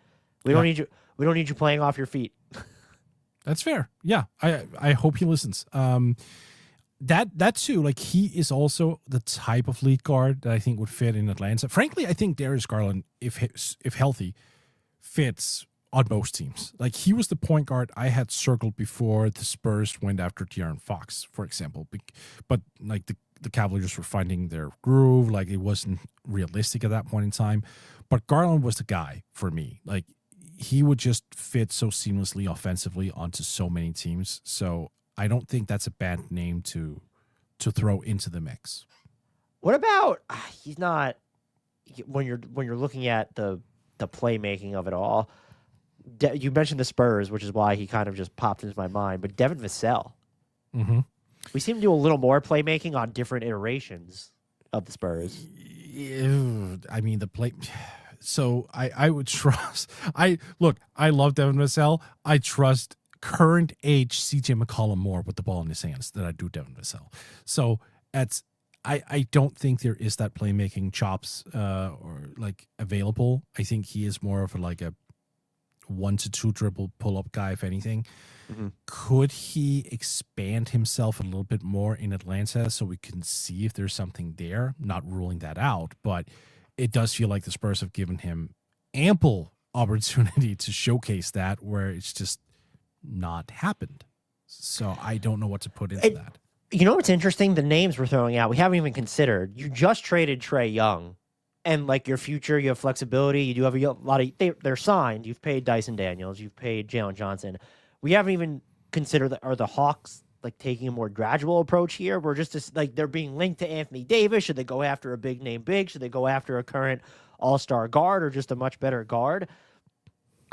We don't need you. We don't need you playing off your feet. That's fair. Yeah, I hope he listens. That too, like, he is also the type of lead guard that I think would fit in Atlanta. Frankly, I think Darius Garland, if healthy, fits on most teams. Like, he was the point guard I had circled before the Spurs went after De'Aaron Fox, for example. But like the Cavaliers were finding their groove. Like, it wasn't realistic at that point in time. But Garland was the guy for me. Like, he would just fit so seamlessly offensively onto so many teams. So I don't think that's a bad name to throw into the mix. What about he's not, when you're looking at the playmaking of it all? You mentioned the Spurs, which is why he kind of just popped into my mind. But Devin Vassell, we seem to do a little more playmaking on different iterations of the Spurs. I mean, the play. So I would trust. I love Devin Vassell. I trust current age CJ McCollum more with the ball in his hands than I do Devin Vassell. So I don't think there is that playmaking chops or like available. I think he is more of a 1 to 2 dribble pull up guy, if anything. Could he expand himself a little bit more in Atlanta so we can see if there's something there? Not ruling that out, but it does feel like the Spurs have given him ample opportunity to showcase that, where it's just not happened. So I don't know what to put into that. You know what's interesting? The names we're throwing out, we haven't even considered. You just traded Trae Young, and like your future, you have flexibility. You do have a lot of they're signed. You've paid Dyson Daniels. You've paid Jalen Johnson. We haven't even considered are the Hawks like taking a more gradual approach here? We're just like they're being linked to Anthony Davis. Should they go after a big name big? Should they go after a current all-star guard or just a much better guard?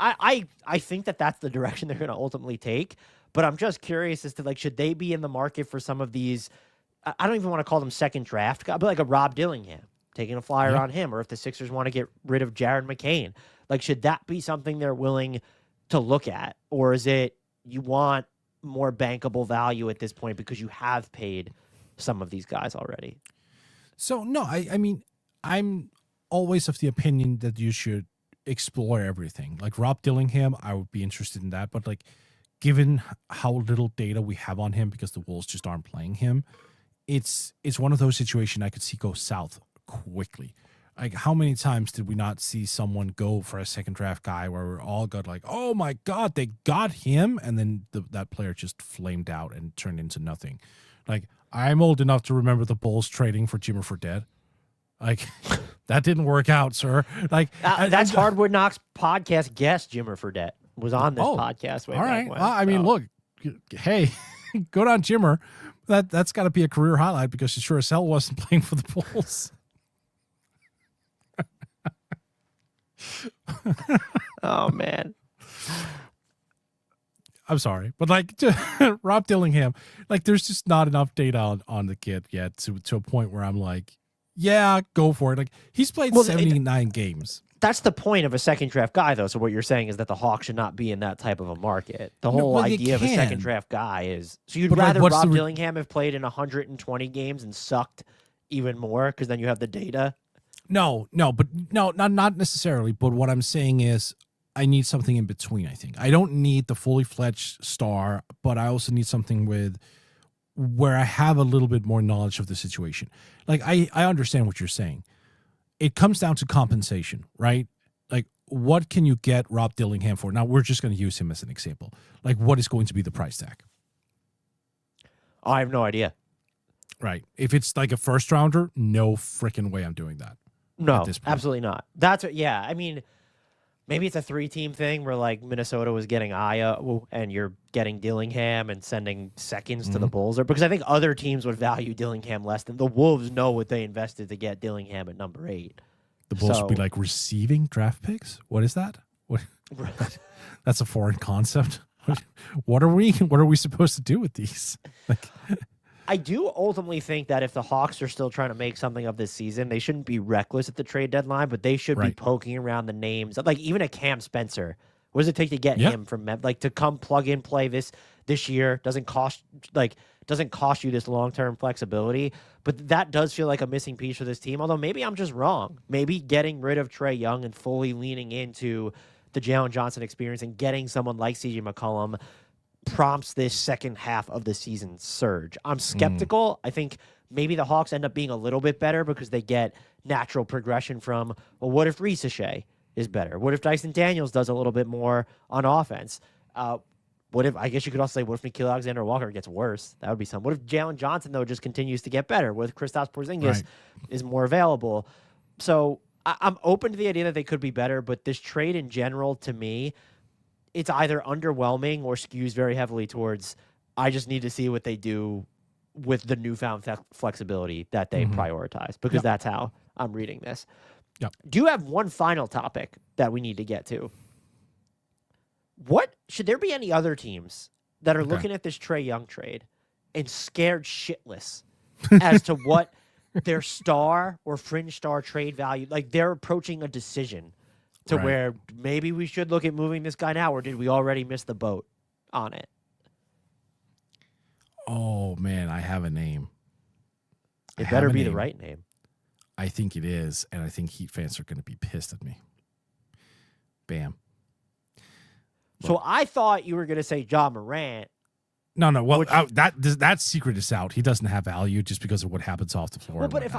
I think that's the direction they're going to ultimately take. But I'm just curious as to like, should they be in the market for some of these? I don't even want to call them second draft guys, but like a Rob Dillingham, taking a flyer on him, or if the Sixers want to get rid of Jared McCain, like should that be something they're willing to look at, or is it you want more bankable value at this point because you have paid some of these guys already? So no, I mean, I'm always of the opinion that you should explore everything. Like Rob Dillingham, I would be interested in that, but like given how little data we have on him because the Wolves just aren't playing him, it's one of those situations I could see go south quickly. Like how many times did we not see someone go for a second draft guy where we're all got like, oh my God, they got him, and then that player just flamed out and turned into nothing. Like I'm old enough to remember the Bulls trading for Jimmer Fredette. Like that didn't work out, sir. Like that's Hardwood Knocks podcast guest Jimmer Fredette was on this podcast. All right. Well, I mean, look, hey, good on Jimmer. That's got to be a career highlight because she sure as hell wasn't playing for the Bulls. Oh man, I'm sorry, but like Rob Dillingham, like there's just not enough data on the kid yet to a point where I'm like, yeah, go for it. Like he's played 79 games. That's the point of a second draft guy, though. So what you're saying is that the Hawks should not be in that type of a market. The whole idea of a second draft guy is so you'd rather Rob Dillingham have played in 120 games and sucked even more because then you have the data. No, not necessarily. But what I'm saying is I need something in between, I think. I don't need the fully fledged star, but I also need something where I have a little bit more knowledge of the situation. Like I understand what you're saying. It comes down to compensation, right? Like what can you get Rob Dillingham for? Now we're just going to use him as an example. Like what is going to be the price tag? I have no idea. Right. If it's like a first rounder, no freaking way I'm doing that. No, absolutely not. That's what, yeah. I mean, maybe it's a 3-team thing where like Minnesota was getting Aya and you're getting Dillingham and sending seconds to the Bulls, or because I think other teams would value Dillingham less than the Wolves know what they invested to get Dillingham at number 8. The Bulls would be like receiving draft picks. What is that? What? That's a foreign concept. What are we supposed to do with these? Like, I do ultimately think that if the Hawks are still trying to make something of this season, they shouldn't be reckless at the trade deadline, but they should be poking around the names. Like even a Cam Spencer. What does it take to get him from like to come plug in play this year? Doesn't cost you this long-term flexibility, but that does feel like a missing piece for this team. Although maybe I'm just wrong. Maybe getting rid of Trae Young and fully leaning into the Jalen Johnson experience and getting someone like CJ McCollum prompts this second half of the season surge. I'm skeptical. I think maybe the Hawks end up being a little bit better because they get natural progression from, well, what if Reese Shea is better? What if Dyson Daniels does a little bit more on offense? What if, I guess you could also say, what if Nickeil Alexander-Walker gets worse? That would be something. What if Jalen Johnson, though, just continues to get better? What if Kristaps Porzingis is more available? So I'm open to the idea that they could be better, but this trade in general, to me, it's either underwhelming or skews very heavily towards, I just need to see what they do with the newfound flexibility that they prioritize, because that's how I'm reading this. Do you have one final topic that we need to get to? Should there be any other teams that are looking at this Trae Young trade and scared shitless as to what their star or fringe star trade value, like they're approaching a decision to where maybe we should look at moving this guy now, or did we already miss the boat on it? Oh, man, I have a name. It better be the right name. I think it is, and I think Heat fans are going to be pissed at me. Bam. So I thought you were going to say Ja Morant. No. Well, that secret is out. He doesn't have value just because of what happens off the floor. Well, but if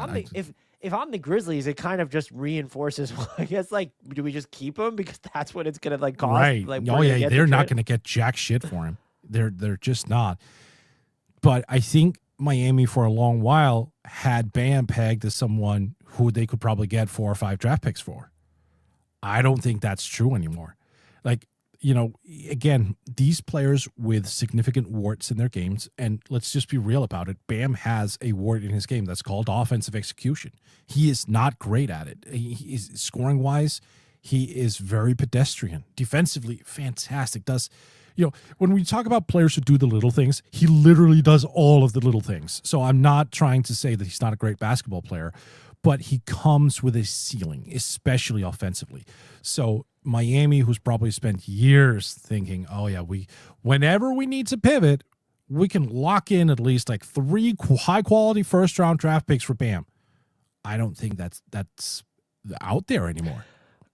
I'm the Grizzlies, it kind of just reinforces. I guess, like, do we just keep him because that's what it's gonna like cost? Right. Like, they're not gonna get jack shit for him. They're just not. But I think Miami for a long while had Bam pegged as someone who they could probably get 4 or 5 draft picks for. I don't think that's true anymore. Like, again, these players with significant warts in their games, and let's just be real about it, Bam has a wart in his game that's called offensive execution. He is not great at it. He is scoring-wise, he is very pedestrian. Defensively, fantastic. When we talk about players who do the little things, he literally does all of the little things. So I'm not trying to say that he's not a great basketball player, but he comes with a ceiling, especially offensively. So Miami, who's probably spent years thinking, oh yeah, whenever we need to pivot, we can lock in at least like 3 high quality first round draft picks for Bam. I don't think that's out there anymore.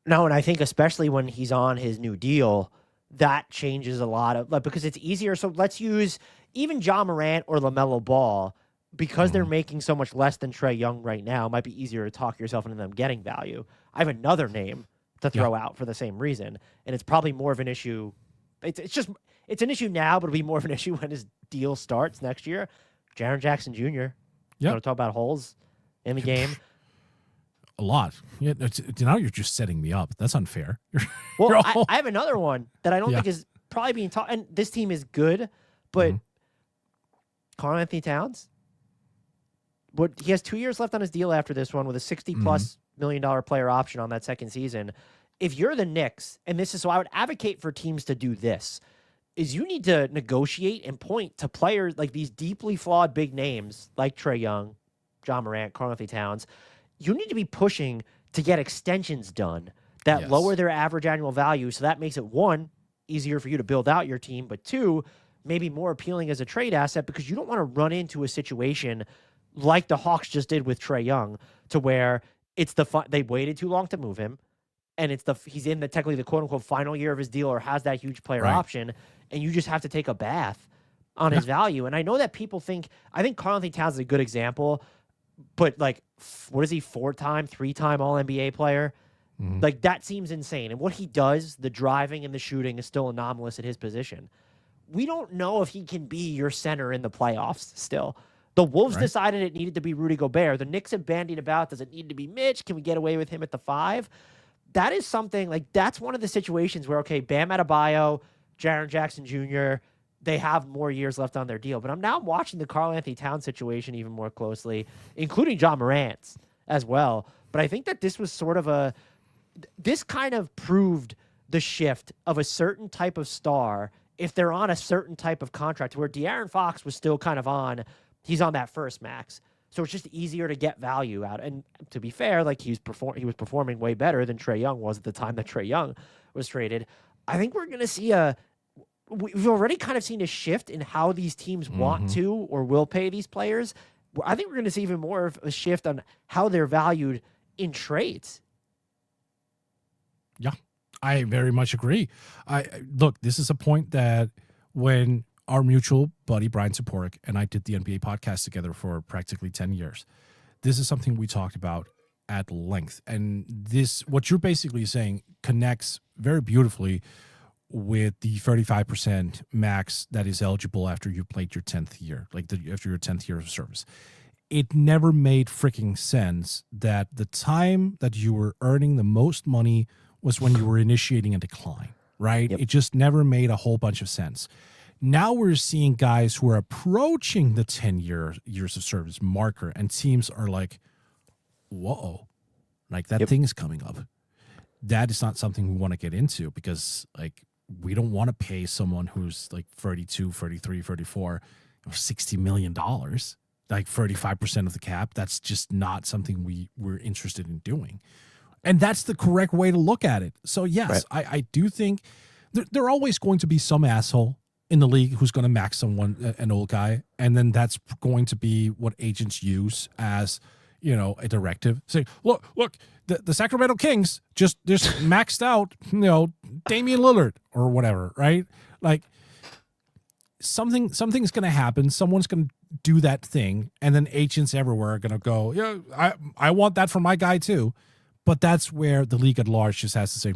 No, and I think especially when he's on his new deal, that changes a lot of, like, because it's easier. So let's use even Ja Morant or LaMelo Ball, because they're making so much less than Trae Young right now. It might be easier to talk yourself into them getting value. I have another name to throw out for the same reason, and it's probably more of an issue. It's an issue now, but it'll be more of an issue when his deal starts next year. Jaren Jackson Jr. You want to talk about holes in the game? A lot. Yeah, now you're just setting me up. That's unfair. Well, I have another one that I don't think is probably being taught. And this team is good, but Karl Anthony Towns, but he has 2 years left on his deal after this one with a $60+ million player option on that second season. If you're the Knicks, and this is so I would advocate for teams to do this, is you need to negotiate and point to players like these deeply flawed big names like Trae Young, Ja Morant, Karl Anthony Towns. You need to be pushing to get extensions done that lower their average annual value. So that makes it, 1, easier for you to build out your team, but 2, maybe more appealing as a trade asset, because you don't want to run into a situation like the Hawks just did with Trae Young, to where it's they waited too long to move him, and he's in technically the quote unquote final year of his deal, or has that huge player option, and you just have to take a bath on his value. And I know that people I think Karl Anthony Towns is a good example, but like, what is he, 4-time, 3-time All-NBA player? Like, that seems insane. And what he does, the driving and the shooting, is still anomalous at his position. we don't know if he can be your center in the playoffs still. The Wolves decided it needed to be Rudy Gobert. The Knicks have bandied about, does it need to be Mitch? Can we get away with him at the 5? That is something, like, that's one of the situations where, okay, Bam Adebayo, Jaren Jackson Jr., they have more years left on their deal. But I'm now watching the Karl-Anthony Towns situation even more closely, including John Morant's as well. But I think that this was sort of this kind of proved the shift of a certain type of star if they're on a certain type of contract, where De'Aaron Fox was still kind of he's on that first max. So it's just easier to get value out. And to be fair, like, he was performing way better than Trae Young was at the time that Trae Young was traded. I think we're going to see we've already kind of seen a shift in how these teams want to or will pay these players. I think we're going to see even more of a shift on how they're valued in trades. Yeah, I very much agree. Look, this is a point that when our mutual buddy, Brian Saporik, and I did the NBA podcast together for practically 10 years. This is something we talked about at length. And what you're basically saying connects very beautifully with the 35% max that is eligible after you played your 10th year, after your 10th year of service. It never made freaking sense that the time that you were earning the most money was when you were initiating a decline, right? Yep. It just never made a whole bunch of sense. Now we're seeing guys who are approaching the 10 years of service marker, and teams are like, whoa, like that thing is coming up. That is not something we want to get into, because like we don't want to pay someone who's like 32, 33, 34, or $60 million, like 35% of the cap. That's just not something we're interested in doing. And that's the correct way to look at it. So yes, I do think there are always going to be some asshole in the league who's going to max someone, an old guy, and then that's going to be what agents use as, a directive. Say, look, the Sacramento Kings just maxed out, Damian Lillard or whatever, right? Like something's going to happen. Someone's going to do that thing, and then agents everywhere are going to go, yeah, I want that for my guy too. But that's where the league at large just has to say,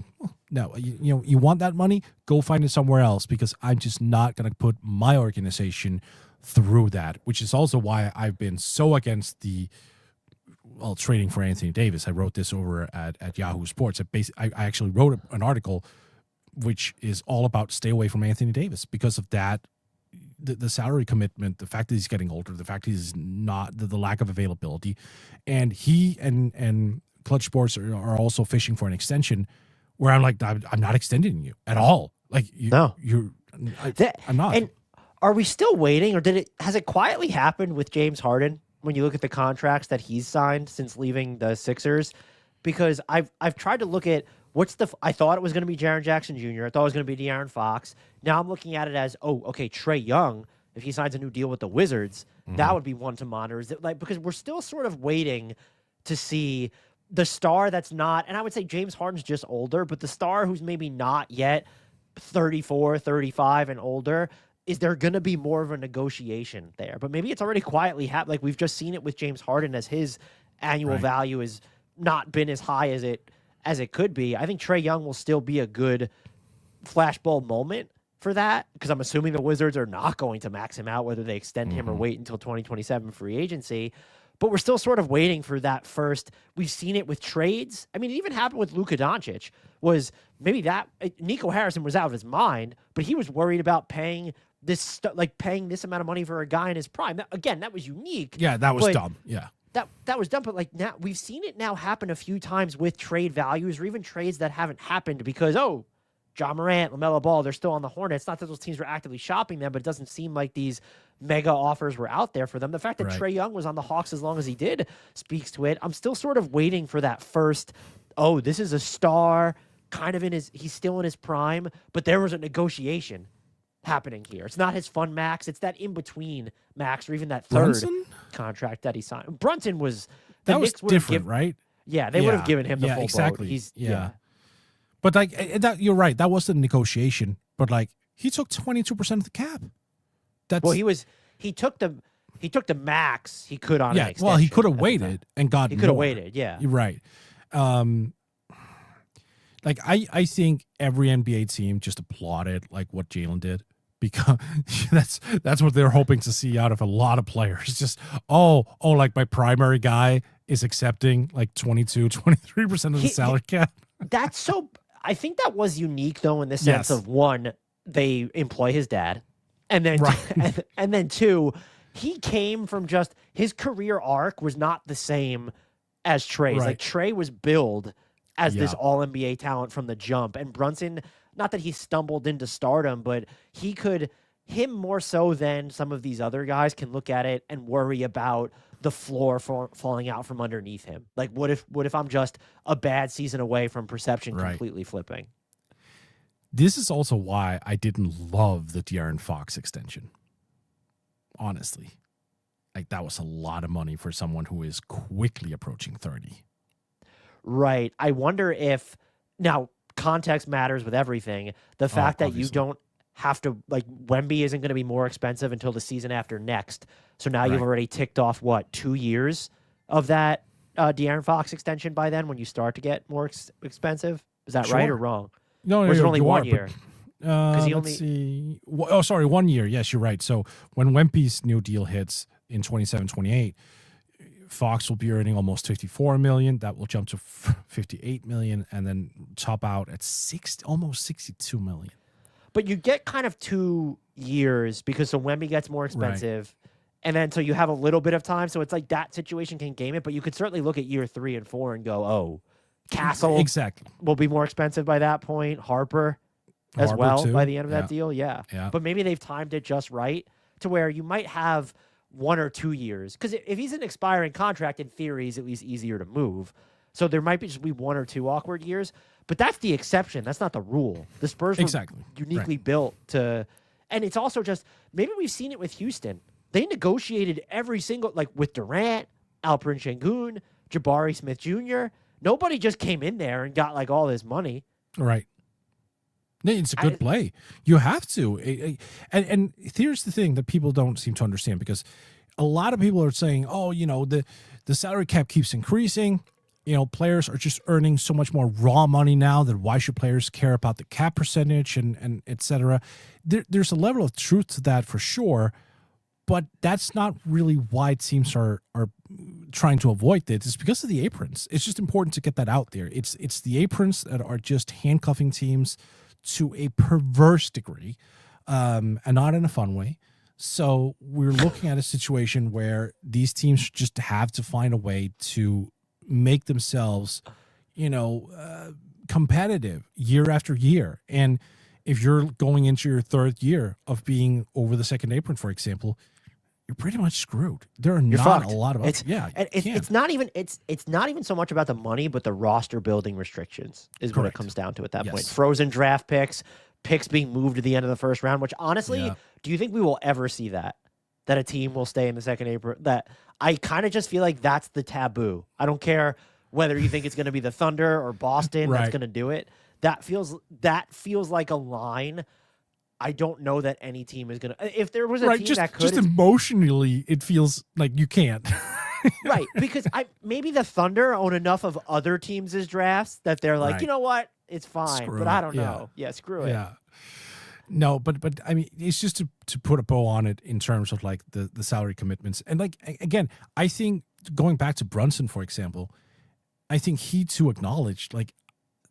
no, you want that money? Go find it somewhere else, because I'm just not going to put my organization through that, which is also why I've been so against trading for Anthony Davis. I wrote this over at Yahoo Sports. I actually wrote an article which is all about stay away from Anthony Davis because of that, the salary commitment, the fact that he's getting older, the fact that he's not, the lack of availability. And he and Clutch Sports are also fishing for an extension, where I'm like, I'm not extending you at all. Like, I'm not. And are we still waiting, or has it quietly happened with James Harden when you look at the contracts that he's signed since leaving the Sixers? Because I've tried to look at I thought it was going to be Jaren Jackson Jr. I thought it was going to be De'Aaron Fox. Now I'm looking at it as, Trae Young, if he signs a new deal with the Wizards, that would be one to monitor. Is it because we're still sort of waiting to see the star that's not, and I would say James Harden's just older, but the star who's maybe not yet 34, 35 and older, is there going to be more of a negotiation there? But maybe it's already quietly happened. Like, we've just seen it with James Harden, as his annual value has not been as high as it could be. I think Trae Young will still be a good flashbulb moment for that, because I'm assuming the Wizards are not going to max him out, whether they extend him or wait until 2027 free agency. But we're still sort of waiting for that first. We've seen it with trades. I mean, it even happened with Luka Doncic. Was maybe that Nico Harrison was out of his mind, but he was worried about paying this amount of money for a guy in his prime. That was unique. Yeah, that was dumb. Yeah, that was dumb. But like, now we've seen it now happen a few times with trade values, or even trades that haven't happened because John Morant, LaMelo Ball, they're still on the Hornets. Not that those teams were actively shopping them, but it doesn't seem like these mega offers were out there for them. The fact that Trae Young was on the Hawks as long as he did speaks to it. I'm still sort of waiting for that first, this is a star, kind of he's still in his prime, but there was a negotiation happening here. It's not his fun max. It's that in-between max, or even that third contract that he signed. Brunson was... That was different, right? Yeah, they would have given him the full exactly. boat. But like that, you're right. That was the negotiation. But like, he took 22% of the cap. He took the max he could on an extension. Well, he could have waited and got. He could have waited. Yeah, you're right. Like I think every NBA team just applauded like what Jalen did, because that's what they're hoping to see out of a lot of players. Just like my primary guy is accepting like 23% of the salary cap. That's so. I think that was unique though in the sense of one, they employ his dad, and then and then two, he came from just his career arc was not the same as Trae's. Like Trae was billed as this all NBA talent from the jump, and Brunson, not that he stumbled into stardom, but him more so than some of these other guys can look at it and worry about the floor falling out from underneath him. Like, what if I'm just a bad season away from perception completely flipping? This is also why I didn't love the De'Aaron Fox extension. Honestly, like that was a lot of money for someone who is quickly approaching 30. Right. I wonder if now context matters with everything. The fact that you don't have to, like, Wemby isn't going to be more expensive until the season after next. So now you've already ticked off, 2 years of that De'Aaron Fox extension by then when you start to get more expensive? Is that right or wrong? No, or is it only 1 year? Let's see. Oh, sorry, 1 year. Yes, you're right. So when Wemby's new deal hits in 27-28, Fox will be earning almost $54 million. That will jump to $58 million and then top out at almost $62 million. But you get kind of 2 years because so Wemby gets more expensive. And then so you have a little bit of time. So it's like that situation can game it. But you could certainly look at year 3 and 4 and go, Castle will be more expensive by that point. Harper as well too. By the end of that deal. Yeah. But maybe they've timed it just right to where you might have 1 or 2 years. Because if he's an expiring contract, in theory, he's at least easier to move. So there might just be 1 or 2 awkward years. But that's the exception. That's not the rule. The Spurs were uniquely built to... And it's also just... Maybe we've seen it with Houston. They negotiated every single... Like with Durant, Alperen Şengün, Jabari Smith Jr. Nobody just came in there and got like all this money. Right. It's a good play. You have to. And here's the thing that people don't seem to understand, because a lot of people are saying, the salary cap keeps increasing. Players are just earning so much more raw money now that why should players care about the cap percentage and et cetera? There's a level of truth to that for sure, but that's not really why teams are trying to avoid this. It's because of the aprons. It's just important to get that out there. It's the aprons that are just handcuffing teams to a perverse degree, and not in a fun way. So we're looking at a situation where these teams just have to find a way to make themselves, competitive year after year. And if you're going into your 3rd year of being over the second apron, for example, you're pretty much screwed. There are not a lot of it's not even so much about the money, but the roster building restrictions is what it comes down to at that point. Frozen draft picks being moved to the end of the first round, which honestly, do you think we will ever see that a team will stay in the second apron? That I kind of just feel like that's the taboo. I don't care whether you think it's going to be the Thunder or Boston that's going to do it. That feels like a line. I don't know that any team is going to. If there was a team that could, just emotionally, it feels like you can't. Right, because maybe the Thunder own enough of other teams' drafts that they're like, you know what, it's fine, but I don't know. Yeah, screw it. Yeah. No, but I mean, it's just to put a bow on it in terms of like the salary commitments. And like, again, I think going back to Brunson, for example, I think he too acknowledged like,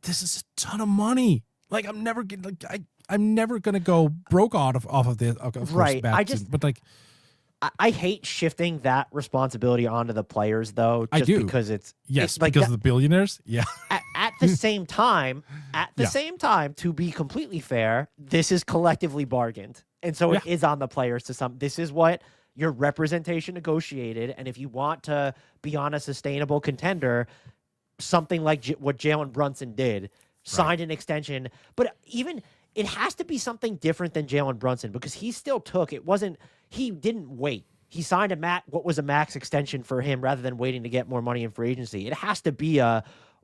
this is a ton of money. Like I'm never gonna go broke off of this. Of course, right. I hate shifting that responsibility onto the players, though. I do because it's like because of the billionaires. Yeah. At the same time, to be completely fair, this is collectively bargained, and so it is on the players to some. This is what your representation negotiated, and if you want to be on a sustainable contender, something like what Jalen Brunson did, signed an extension, but even. It has to be something different than Jalen Brunson because he still took it. He didn't wait. He signed what was a max extension for him rather than waiting to get more money in free agency. It has to be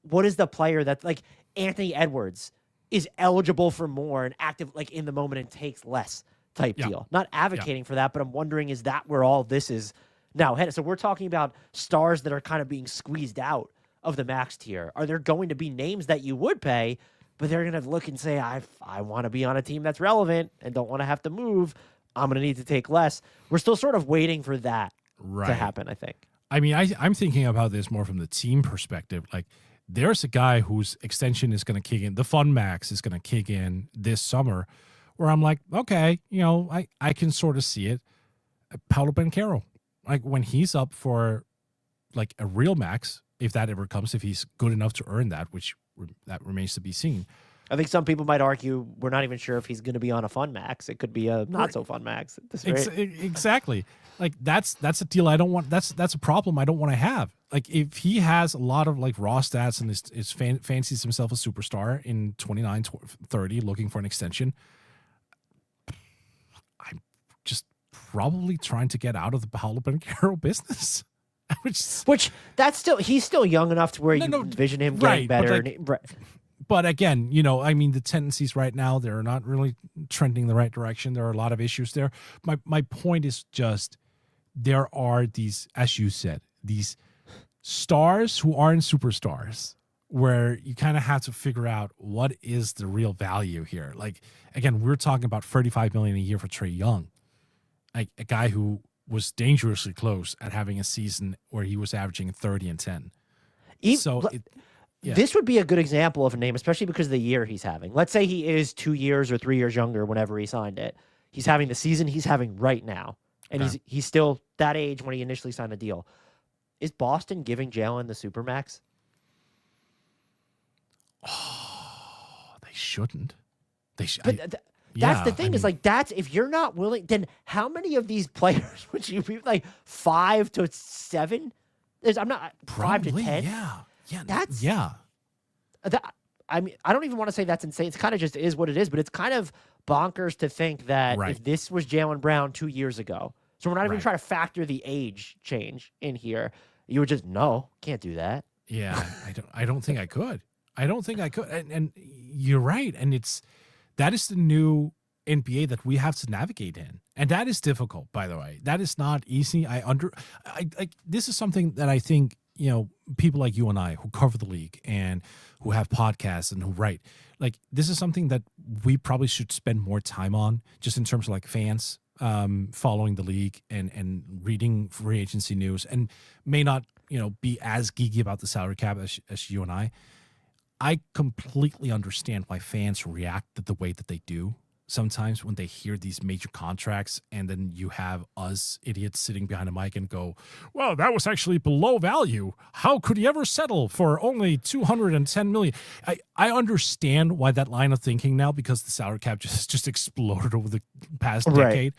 what is the player that like Anthony Edwards is eligible for more and active like in the moment and takes less type deal. Not advocating for that, but I'm wondering, is that where all this is now headed? So we're talking about stars that are kind of being squeezed out of the max tier. Are there going to be names that you would pay? but they're going to look and say, I want to be on a team that's relevant and don't want to have to move. I'm going to need to take less. We're still sort of waiting for that to happen, I think. I mean, I'm thinking about this more from the team perspective. Like, there's a guy whose extension is going to kick in. The Fun Max is going to kick in this summer, where I'm like, okay, I can sort of see it. Paolo Banchero, like when he's up for like a real max, if that ever comes, if he's good enough to earn that, which that remains to be seen. I think some people might argue we're not even sure if he's going to be on a Fun Max. It could be a not so Fun Max. Exactly. Like that's a deal I don't want. That's a problem I don't want to have. Like if he has a lot of like raw stats and fancies himself a superstar in 29, 30, looking for an extension, I'm just probably trying to get out of the Paolo Banchero business. Which he's still young enough to where you envision him getting better. But again, I mean, the tendencies right now, they're not really trending the right direction. There are a lot of issues there. My point is just there are these, as you said, these stars who aren't superstars where you kind of have to figure out what is the real value here. Like, again, we're talking about $35 million a year for Trae Young, like a guy who was dangerously close at having a season where he was averaging 30 and 10. This would be a good example of a name, especially because of the year he's having. Let's say he is 2 years or 3 years younger whenever he signed it. He's having the season he's having right now. And he's still that age when he initially signed the deal. Is Boston giving Jalen the Supermax? Oh, they shouldn't. They should. That's the thing, is like, if you're not willing, then how many of these players would you be like 5 to 7? I'm not Probably, 5 to 10. Yeah. I mean, I don't even want to say that's insane. It's kind of just is what it is, but it's kind of bonkers to think that if this was Jaylen Brown 2 years ago, so we're not even trying to factor the age change in here. You would just, no, can't do that. Yeah, I don't think I could. I don't think I could. And you're right. And that is the new NBA that we have to navigate in. And that is difficult, by the way. That is not easy. This is something that I think, people like you and I who cover the league and who have podcasts and who write, like, this is something that we probably should spend more time on, just in terms of like fans following the league and reading free agency news, and may not, be as geeky about the salary cap as you and I. I completely understand why fans react the way that they do sometimes when they hear these major contracts, and then you have us idiots sitting behind a mic and go, well, that was actually below value. How could he ever settle for only $210 million? I understand why that line of thinking now, because the salary cap just exploded over the past decade.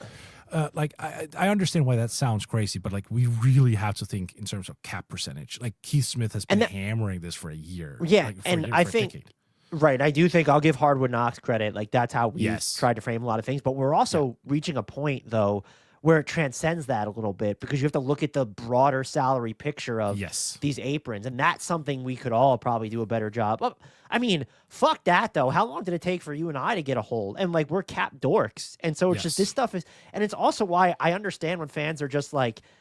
I understand why that sounds crazy, but like, we really have to think in terms of cap percentage. Like, Keith Smith has been hammering this for a year. Yeah, I think right. I do think I'll give HardwoodKnocks credit. Like, that's how we tried to frame a lot of things. But we're also reaching a point, though, where it transcends that a little bit, because you have to look at the broader salary picture of these aprons. And that's something we could all probably do a better job of. I mean, fuck that, though. How long did it take for you and I to get a hold? And, like, we're cap dorks. And so it's just this stuff is – and it's also why I understand when fans are just like –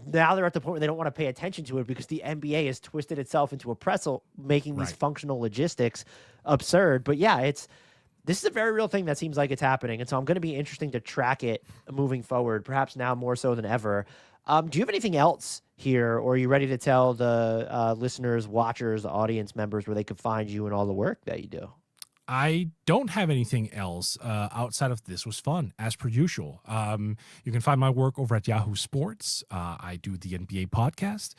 now they're at the point where they don't want to pay attention to it, because the NBA has twisted itself into a pretzel, making these functional logistics absurd. But yeah, this is a very real thing that seems like it's happening. And so I'm going to be interesting to track it moving forward, perhaps now more so than ever. Do you have anything else here, or are you ready to tell the listeners, watchers, audience members where they could find you and all the work that you do? I don't have anything else outside of this was fun, as per usual. You can find my work over at Yahoo Sports. I do the NBA podcast.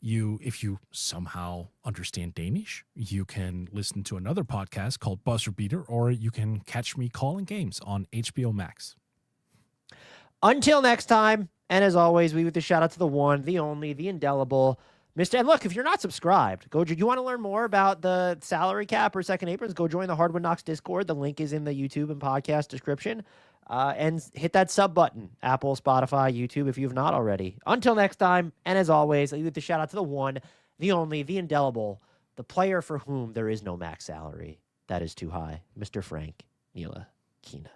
If you somehow understand Danish, you can listen to another podcast called Buzzer Beater, or you can catch me calling games on HBO Max. Until next time, and as always, we give the shout out to the one, the only, the indelible Mr. And look, if you're not subscribed, you want to learn more about the salary cap or second aprons, go join the HardwoodKnocks Discord. The link is in the YouTube and podcast description. And hit that sub button, Apple, Spotify, YouTube, if you have not already. Until next time, and as always, I leave the shout out to the one, the only, the indelible, the player for whom there is no max salary that is too high, Mr. Frank Ntilikina.